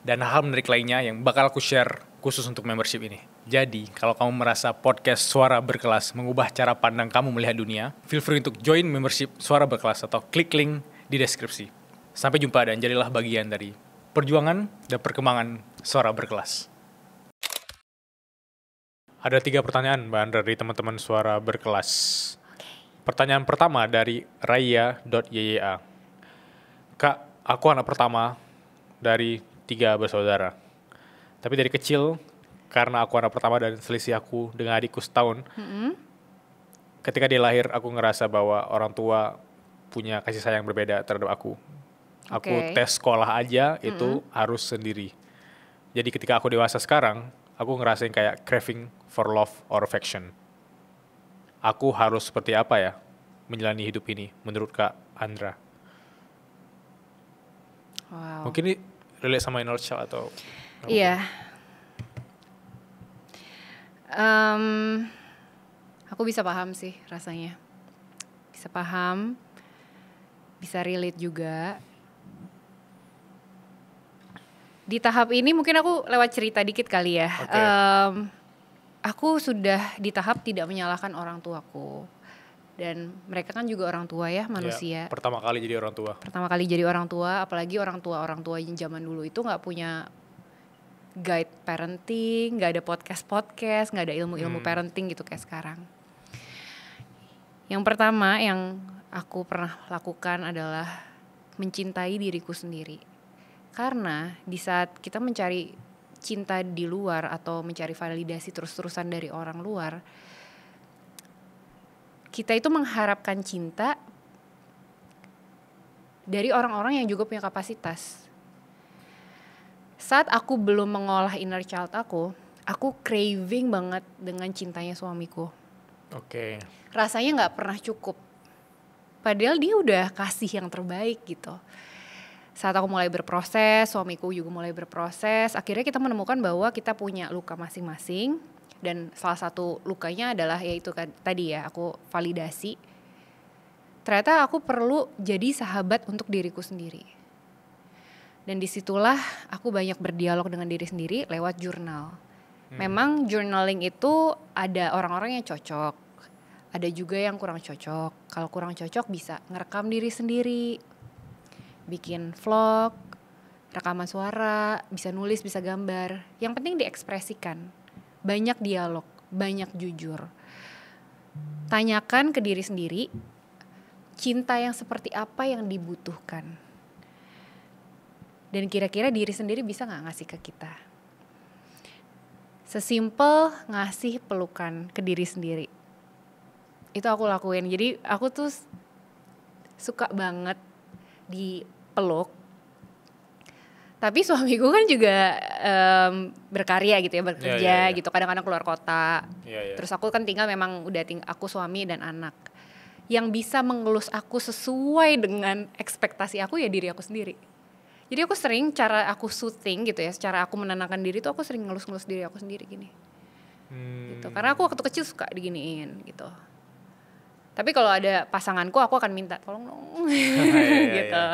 dan hal menarik lainnya yang bakal aku share khusus untuk membership ini. Jadi, kalau kamu merasa podcast Suara Berkelas mengubah cara pandang kamu melihat dunia, feel free untuk join membership Suara Berkelas atau klik link di deskripsi. Sampai jumpa dan jadilah bagian dari perjuangan dan perkembangan Suara Berkelas. Ada 3 pertanyaan Mbak Andra dari teman-teman Suara Berkelas. Pertanyaan pertama dari Raya.yya. Kak, aku anak pertama dari 3 bersaudara. Tapi dari kecil, karena aku anak pertama dan selisih aku dengan adikku setahun, ketika dia lahir aku ngerasa bahwa orang tua punya kasih sayang berbeda terhadap aku. Aku tes sekolah aja itu harus sendiri. Jadi ketika aku dewasa sekarang, aku ngerasain kayak craving for love or affection. Aku harus seperti apa ya menjalani hidup ini menurut Kak Andra? Wow. Mungkin ini relate sama inner child atau? Iya. Aku bisa paham sih rasanya. Bisa paham, bisa relate juga. Di tahap ini mungkin aku lewat cerita dikit kali ya. Aku sudah di tahap tidak menyalahkan orang tuaku. Dan mereka kan juga orang tua ya, manusia. Pertama kali jadi orang tua. Apalagi orang tua yang zaman dulu itu gak punya guide parenting, gak ada podcast, gak ada ilmu-ilmu parenting gitu kayak sekarang. Yang pertama yang aku pernah lakukan adalah mencintai diriku sendiri. Karena di saat kita mencari cinta di luar atau mencari validasi terus-terusan dari orang luar, kita itu mengharapkan cinta dari orang-orang yang juga punya kapasitas. Saat aku belum mengolah inner child aku craving banget dengan cintanya suamiku. Rasanya gak pernah cukup. Padahal dia udah kasih yang terbaik gitu. Saat aku mulai berproses, suamiku juga mulai berproses, akhirnya kita menemukan bahwa kita punya luka masing-masing. Dan salah satu lukanya adalah yaitu tadi ya, aku validasi. Ternyata aku perlu jadi sahabat untuk diriku sendiri. Dan disitulah aku banyak berdialog dengan diri sendiri lewat jurnal. Memang journaling itu ada orang-orang yang cocok, ada juga yang kurang cocok. Kalau kurang cocok bisa ngerekam diri sendiri, bikin vlog, rekaman suara, bisa nulis, bisa gambar. Yang penting diekspresikan. Banyak dialog, banyak jujur. tanyakan ke diri sendiri, cinta yang seperti apa yang dibutuhkan. Dan kira-kira diri sendiri bisa gak ngasih ke kita. Sesimpel ngasih pelukan ke diri sendiri. Itu aku lakuin. Jadi aku tuh suka banget dipeluk. Tapi suamiku kan juga berkarya gitu ya, bekerja gitu, kadang-kadang keluar kota. Terus aku kan tinggal memang udah aku suami dan anak. Yang bisa mengelus aku sesuai dengan ekspektasi aku ya diri aku sendiri. Jadi aku sering cara aku soothing gitu ya, secara aku menenangkan diri tuh aku sering ngelus-ngelus diri aku sendiri gini. Gitu. Karena aku waktu kecil suka diginiin gitu. Tapi kalau ada pasanganku aku akan minta tolong dong gitu.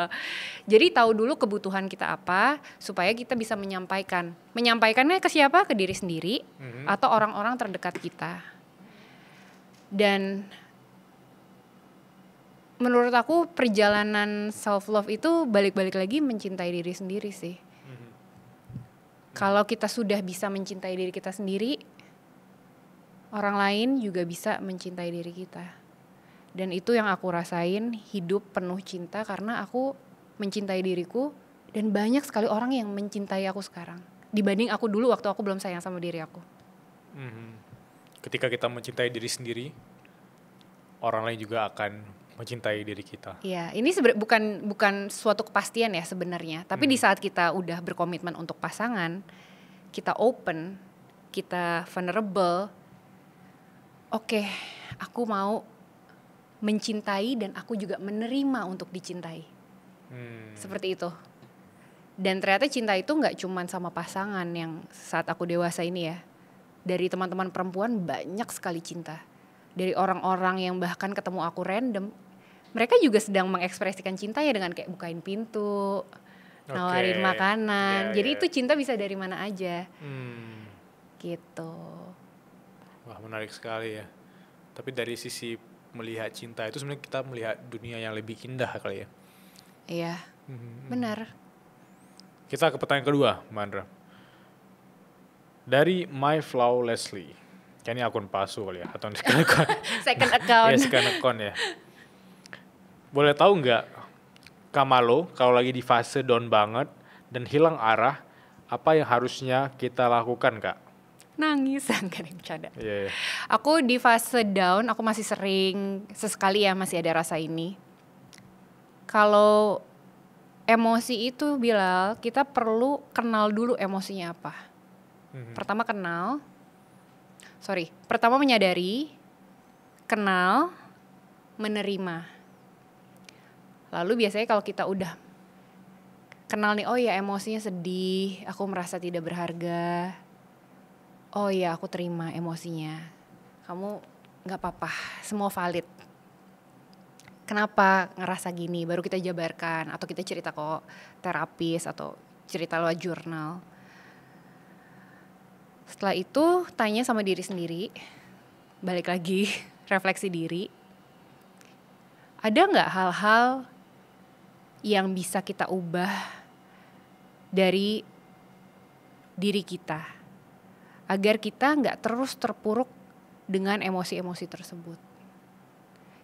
Jadi tahu dulu kebutuhan kita apa supaya kita bisa menyampaikan. Menyampaikannya ke siapa? Ke diri sendiri atau orang-orang terdekat kita. Dan menurut aku perjalanan self love itu balik-balik lagi mencintai diri sendiri sih. Kalau kita sudah bisa mencintai diri kita sendiri, orang lain juga bisa mencintai diri kita. Dan itu yang aku rasain, hidup penuh cinta karena aku mencintai diriku dan banyak sekali orang yang mencintai aku sekarang dibanding aku dulu waktu aku belum sayang sama diri aku. Ketika kita mencintai diri sendiri, orang lain juga akan mencintai diri kita. Iya, ini bukan suatu kepastian ya sebenarnya, tapi di saat kita udah berkomitmen untuk pasangan, kita open, kita vulnerable, oke, aku mau mencintai dan aku juga menerima untuk dicintai. Seperti itu. Dan ternyata cinta itu gak cuman sama pasangan yang saat aku dewasa ini ya. Dari teman-teman perempuan banyak sekali cinta. Dari orang-orang yang bahkan ketemu aku random, mereka juga sedang mengekspresikan cintanya dengan kayak bukain pintu, nawarin makanan. Jadi itu cinta bisa dari mana aja. Gitu. Wah, menarik sekali ya. Tapi dari sisi melihat cinta itu sebenarnya kita melihat dunia yang lebih indah kali ya. Iya, benar. Kita ke pertanyaan kedua, Mbak Andra. Dari My Flow Leslie. Kayaknya akun palsu kali ya, atau second account. Second account. Second account ya. Boleh tahu nggak, Kamalo kalau lagi di fase down banget dan hilang arah, apa yang harusnya kita lakukan, Kak? Nangis, gak ada yang bercanda. Yeah. Aku di fase down, aku masih sering, sesekali ya masih ada rasa ini. Kalau emosi itu Bilal, kita perlu kenal dulu emosinya apa. Pertama menyadari, kenal, menerima. Lalu biasanya kalau kita udah kenal nih, oh ya emosinya sedih, aku merasa tidak berharga. Oh iya, aku terima emosinya. Kamu gak apa-apa, semua valid. Kenapa ngerasa gini? Baru kita jabarkan. Atau kita cerita ke terapis atau cerita lewat jurnal. Setelah itu tanya sama diri sendiri. Balik lagi, refleksi diri. Ada gak hal-hal yang bisa kita ubah dari diri kita? Agar kita gak terus terpuruk dengan emosi-emosi tersebut.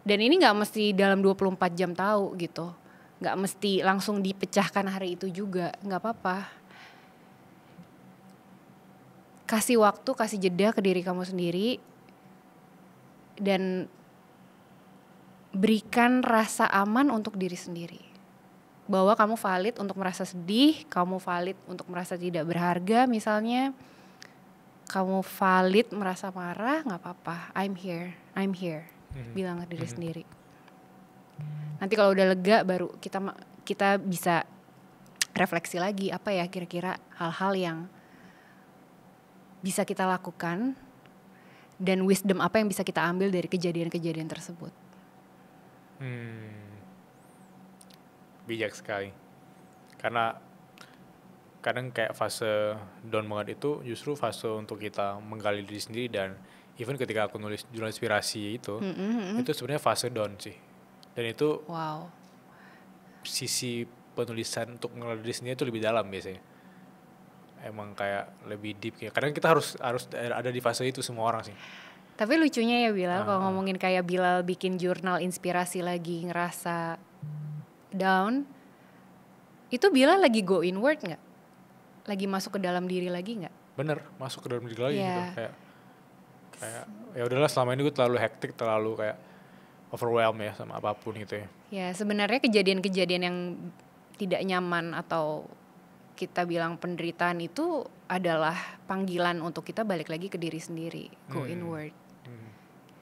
Dan ini gak mesti dalam 24 jam tahu gitu. Gak mesti langsung dipecahkan hari itu juga, gak apa-apa. Kasih waktu, kasih jeda ke diri kamu sendiri. Dan berikan rasa aman untuk diri sendiri. Bahwa kamu valid untuk merasa sedih, kamu valid untuk merasa tidak berharga misalnya. Kamu valid merasa marah, gak apa-apa. I'm here. Bilang ke diri sendiri. Nanti kalau udah lega baru kita bisa refleksi lagi. Apa ya kira-kira hal-hal yang bisa kita lakukan. Dan wisdom apa yang bisa kita ambil dari kejadian-kejadian tersebut. Bijak sekali. Karena kadang kayak fase down banget itu justru fase untuk kita menggali diri sendiri. Dan even ketika aku nulis jurnal inspirasi itu sebenarnya fase down sih. Dan itu sisi penulisan untuk mengenal diri sendiri itu lebih dalam biasanya. Emang kayak lebih deep. Kadang kita harus ada di fase itu semua orang sih. Tapi lucunya ya Bilal, kalau ngomongin kayak Bilal bikin jurnal inspirasi lagi ngerasa down, itu Bilal lagi go inward nggak? Lagi masuk ke dalam diri lagi nggak? Bener, masuk ke dalam diri lagi gitu. Iya. Kayak ya udahlah, selama ini gue terlalu hektik, terlalu kayak overwhelmed ya sama apapun gitu ya. Ya sebenarnya kejadian-kejadian yang tidak nyaman atau kita bilang penderitaan itu adalah panggilan untuk kita balik lagi ke diri sendiri, go inward.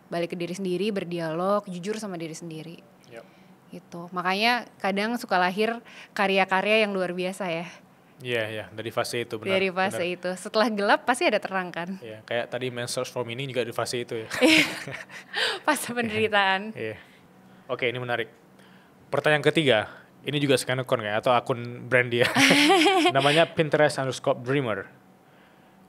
Balik ke diri sendiri, berdialog, jujur sama diri sendiri. Yep. Gitu. Makanya kadang suka lahir karya-karya yang luar biasa ya. Iya, dari fase itu benar. Dari fase itu. Setelah gelap pasti ada terang kan. Iya, kayak tadi Man Search for Meaning juga di fase itu ya. Fase penderitaan. Iya. Oke, ini menarik. Pertanyaan ketiga, ini juga scan account ya, atau akun brand dia. Namanya Pinterest_Dreamer.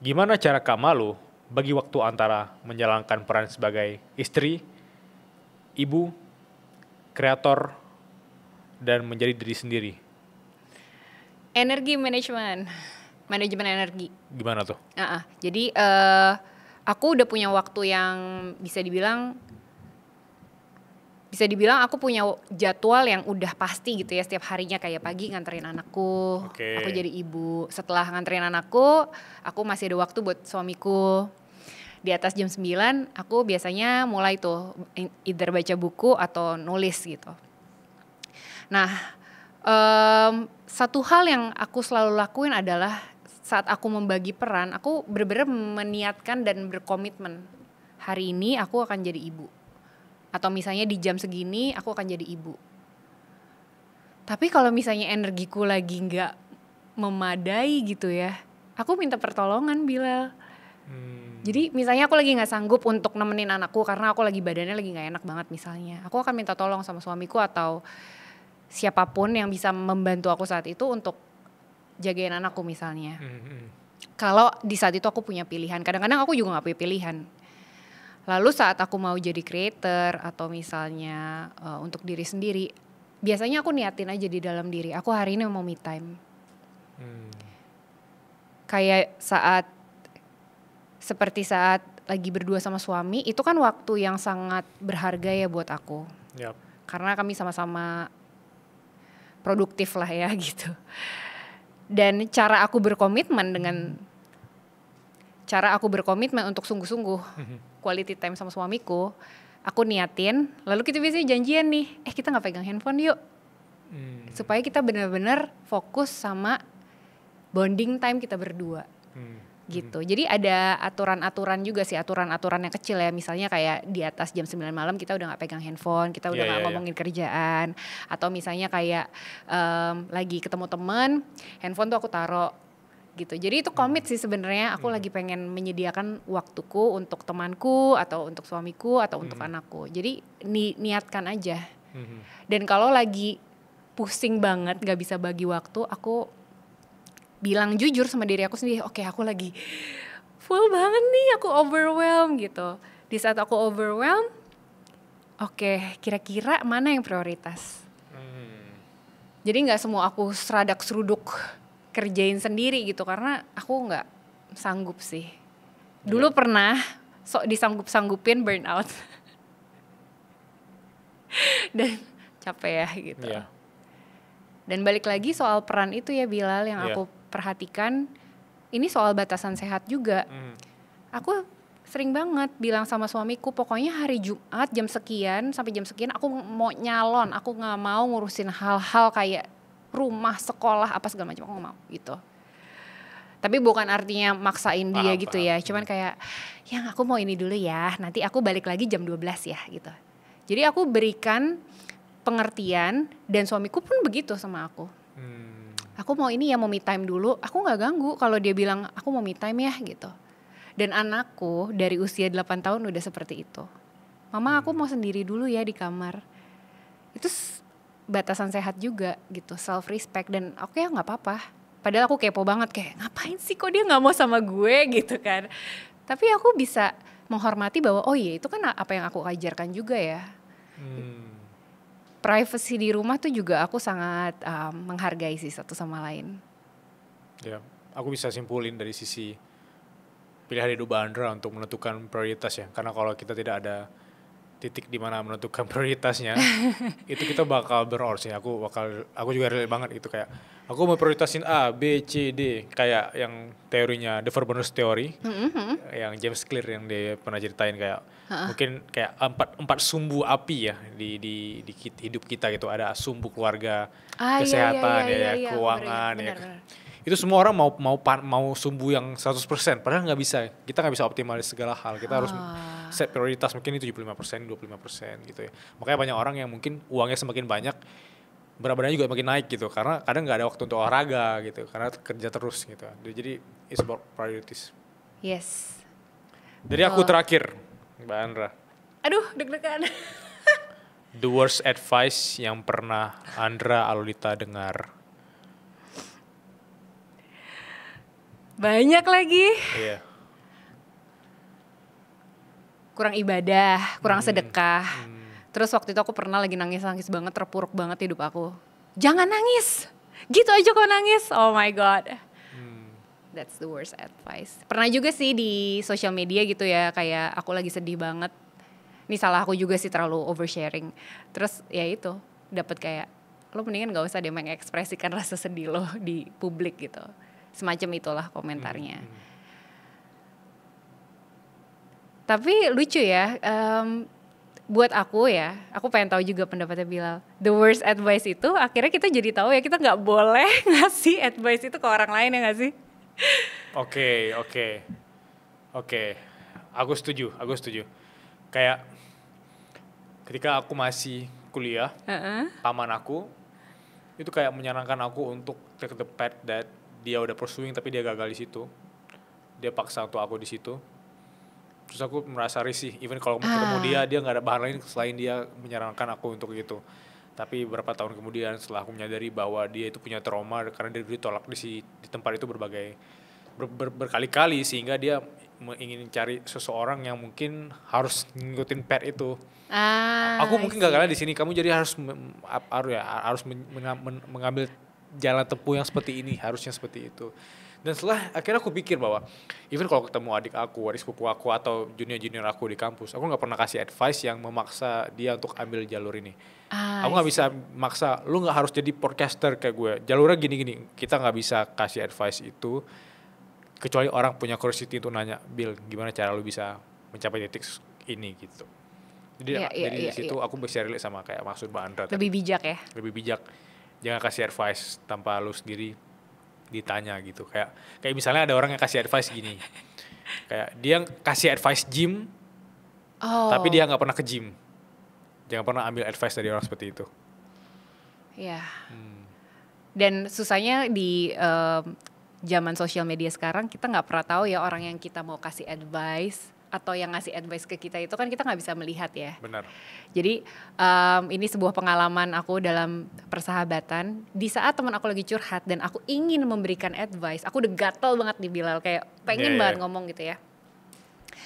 Gimana cara Kak Malu bagi waktu antara menjalankan peran sebagai istri, ibu, kreator, dan menjadi diri sendiri? Energi manajemen energi. Gimana tuh? Jadi aku udah punya waktu yang bisa dibilang aku punya jadwal yang udah pasti gitu ya, setiap harinya kayak pagi nganterin anakku, aku jadi ibu. Setelah nganterin anakku, aku masih ada waktu buat suamiku. Di atas jam 9 aku biasanya mulai tuh either baca buku atau nulis gitu. Nah, satu hal yang aku selalu lakuin adalah saat aku membagi peran, aku benar-benar meniatkan dan berkomitmen. Hari ini aku akan jadi ibu. Atau misalnya di jam segini aku akan jadi ibu. Tapi kalau misalnya energiku lagi gak memadai gitu ya, aku minta pertolongan Bilal. Jadi misalnya aku lagi gak sanggup untuk nemenin anakku karena aku lagi badannya lagi gak enak banget misalnya. Aku akan minta tolong sama suamiku atau siapapun yang bisa membantu aku saat itu untuk jagain anakku misalnya. Kalau di saat itu aku punya pilihan, kadang-kadang aku juga gak punya pilihan. Lalu saat aku mau jadi creator atau misalnya untuk diri sendiri, biasanya aku niatin aja di dalam diri, aku hari ini mau me time. Kayak seperti saat lagi berdua sama suami, itu kan waktu yang sangat berharga ya buat aku. Yep. Karena kami sama-sama produktif lah ya gitu. Dan cara aku berkomitmen untuk sungguh-sungguh quality time sama suamiku, aku niatin, lalu kita biasanya janjian nih, kita gak pegang handphone yuk. Supaya kita benar-benar fokus sama bonding time kita berdua. Gitu. Jadi ada aturan-aturan juga sih, aturan-aturan yang kecil ya, misalnya kayak di atas jam 9 malam kita udah gak pegang handphone, kita udah gak ngomongin kerjaan, atau misalnya kayak lagi ketemu temen, handphone tuh aku taruh gitu. Jadi itu komit sih sebenarnya, aku lagi pengen menyediakan waktuku untuk temanku atau untuk suamiku atau untuk anakku. Jadi niatkan aja. Dan kalau lagi pusing banget gak bisa bagi waktu, aku bilang jujur sama diri aku sendiri, oke, aku lagi full banget nih, aku overwhelmed gitu. Di saat aku overwhelmed, oke, kira-kira mana yang prioritas? Jadi gak semua aku seradak seruduk kerjain sendiri gitu, karena aku gak sanggup sih. Dulu pernah disanggup-sanggupin burnout. Dan capek ya gitu. Dan balik lagi soal peran itu ya Bilal, yang aku perhatikan, ini soal batasan sehat juga. Aku sering banget bilang sama suamiku, pokoknya hari Jumat jam sekian sampai jam sekian aku mau nyalon, aku gak mau ngurusin hal-hal kayak rumah, sekolah, apa segala macam, aku gak mau gitu. Tapi bukan artinya maksain dia gitu ya, cuman kayak, yang aku mau ini dulu ya, nanti aku balik lagi jam 12 ya gitu. Jadi aku berikan pengertian, dan suamiku pun begitu sama aku. Aku mau ini ya, mau me time dulu, aku gak ganggu kalau dia bilang aku mau me time ya gitu. Dan anakku dari usia 8 tahun udah seperti itu. Mama aku mau sendiri dulu ya di kamar. Itu batasan sehat juga gitu, self respect. Dan oke, gak apa-apa. Padahal aku kepo banget, kayak ngapain sih kok dia gak mau sama gue gitu kan. Tapi aku bisa menghormati bahwa oh iya, itu kan apa yang aku ajarkan juga ya. Privacy di rumah tuh juga aku sangat menghargai sih satu sama lain. Ya, aku bisa simpulin dari sisi pilihan hidup Andra untuk menentukan prioritas ya. Karena kalau kita tidak ada titik di mana menentukan prioritasnya, itu kita bakal burn sih. Aku juga relate banget itu, kayak aku mau prioritasin A, B, C, D, kayak yang teorinya The Four Bonus Theory, yang James Clear yang dia pernah ceritain, kayak mungkin kayak empat sumbu api ya di hidup kita gitu. Ada sumbu keluarga, kesehatan, keuangan, bener. Itu semua orang mau sumbu yang 100%, padahal nggak bisa. Kita nggak bisa optimalis segala hal. Kita harus set prioritas, mungkin ini 75%, 25% gitu ya. Makanya banyak orang yang mungkin uangnya semakin banyak, berat badannya juga makin naik gitu, karena kadang nggak ada waktu untuk olahraga gitu, karena kerja terus gitu. Jadi it's about priorities. Yes. Jadi aku terakhir, Mbak Andra. Aduh, deg-degan. The worst advice yang pernah Andra Alulita dengar. Banyak lagi. Iya. Kurang ibadah, kurang sedekah. Terus waktu itu aku pernah lagi nangis banget, terpuruk banget hidup aku. Jangan nangis, gitu aja kok nangis. Oh my god. That's the worst advice. Pernah juga sih di sosial media gitu ya, kayak aku lagi sedih banget. Ini salah aku juga sih, terlalu oversharing. Terus ya itu, dapat kayak, lo mendingan gak usah deh mengekspresikan rasa sedih lo di publik gitu. Semacam itulah komentarnya. Tapi lucu ya, buat aku ya, aku pengen tahu juga pendapatnya Bilal. The worst advice itu akhirnya kita jadi tahu ya, kita nggak boleh ngasih advice itu ke orang lain, ya nggak sih? Oke. Aku setuju. Kayak ketika aku masih kuliah, paman aku itu kayak menyarankan aku untuk take the path that dia udah pursuing tapi dia gagal di situ. Dia paksa untuk aku di situ. Terus aku merasa risih, even kalau ketemu dia nggak ada bahan lain selain dia menyarankan aku untuk itu. Tapi beberapa tahun kemudian setelah aku menyadari bahwa dia itu punya trauma karena dia ditolak di tempat itu berkali-kali, sehingga dia ingin cari seseorang yang mungkin harus ngikutin path itu. Aku mungkin gagalnya di sini, kamu jadi harus mengambil jalan tempuh yang seperti ini, harusnya seperti itu. Dan setelah akhirnya aku pikir bahwa even kalau ketemu adik sepupu aku atau junior aku di kampus, aku nggak pernah kasih advice yang memaksa dia untuk ambil jalur ini. Aku nggak bisa maksa lu nggak harus jadi podcaster kayak gue, jalurnya gini. Kita nggak bisa kasih advice itu kecuali orang punya curiosity untuk nanya, Bill, gimana cara lu bisa mencapai titik ini gitu. Jadi di situ aku bisa relate sama kayak maksud Mbak Andra. Lebih bijak ya. Lebih bijak. Jangan kasih advice tanpa lu sendiri ditanya gitu. Kayak misalnya ada orang yang kasih advice gini. Kayak dia kasih advice gym, tapi dia nggak pernah ke gym. Jangan pernah ambil advice dari orang seperti itu. Iya. Dan susahnya di zaman sosial media sekarang, kita nggak pernah tahu ya orang yang kita mau kasih advice atau yang ngasih advice ke kita itu kan kita nggak bisa melihat ya. Benar. Jadi ini sebuah pengalaman aku dalam persahabatan. Di saat teman aku lagi curhat dan aku ingin memberikan advice, aku udah gatel banget di Bilal, kayak pengen banget ngomong gitu ya.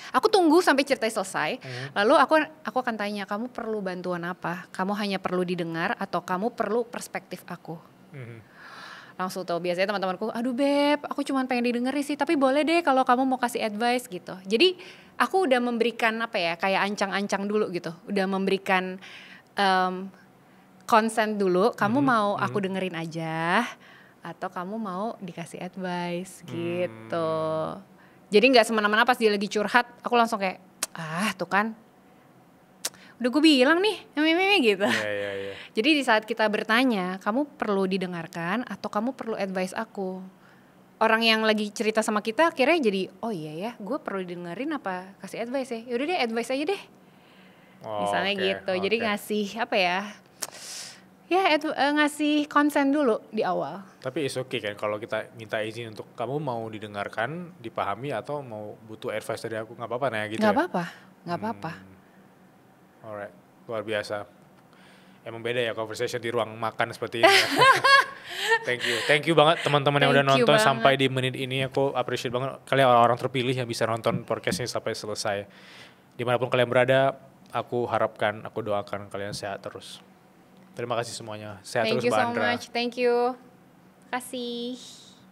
Aku tunggu sampai ceritanya selesai, lalu aku akan tanya, kamu perlu bantuan apa? Kamu hanya perlu didengar atau kamu perlu perspektif aku? Langsung tuh biasanya teman-temanku, aduh Beb, aku cuma pengen didengerin sih, tapi boleh deh kalau kamu mau kasih advice gitu. Jadi aku udah memberikan apa ya, kayak ancang-ancang dulu gitu, udah memberikan consent dulu, kamu mau aku dengerin aja atau kamu mau dikasih advice gitu. Jadi nggak semena-mena pas dia lagi curhat, aku langsung kayak, tuh kan, udah gue bilang nih, gitu. Yeah. Jadi di saat kita bertanya, kamu perlu didengarkan atau kamu perlu advice aku. Orang yang lagi cerita sama kita akhirnya jadi, oh iya ya, gue perlu didengerin apa kasih advice ya? Yaudah deh, advice aja deh. Misalnya gitu. Jadi ngasih apa ya? Ya ngasih konsen dulu di awal. Tapi it's okay kan kalau kita minta izin untuk kamu mau didengarkan, dipahami atau mau butuh advice dari aku, nggak apa-apa nanya gitu. Nggak apa-apa. Alright, luar biasa. Emang beda ya conversation di ruang makan seperti ini. Thank you banget teman-teman yang udah nonton sampai di menit ini. Aku appreciate banget kalian orang-orang terpilih yang bisa nonton podcast ini sampai selesai. Dimanapun kalian berada, aku doakan kalian sehat terus. Terima kasih semuanya. Sehat terus Mbak Andra. Thank you so much. Thank you. Kasih.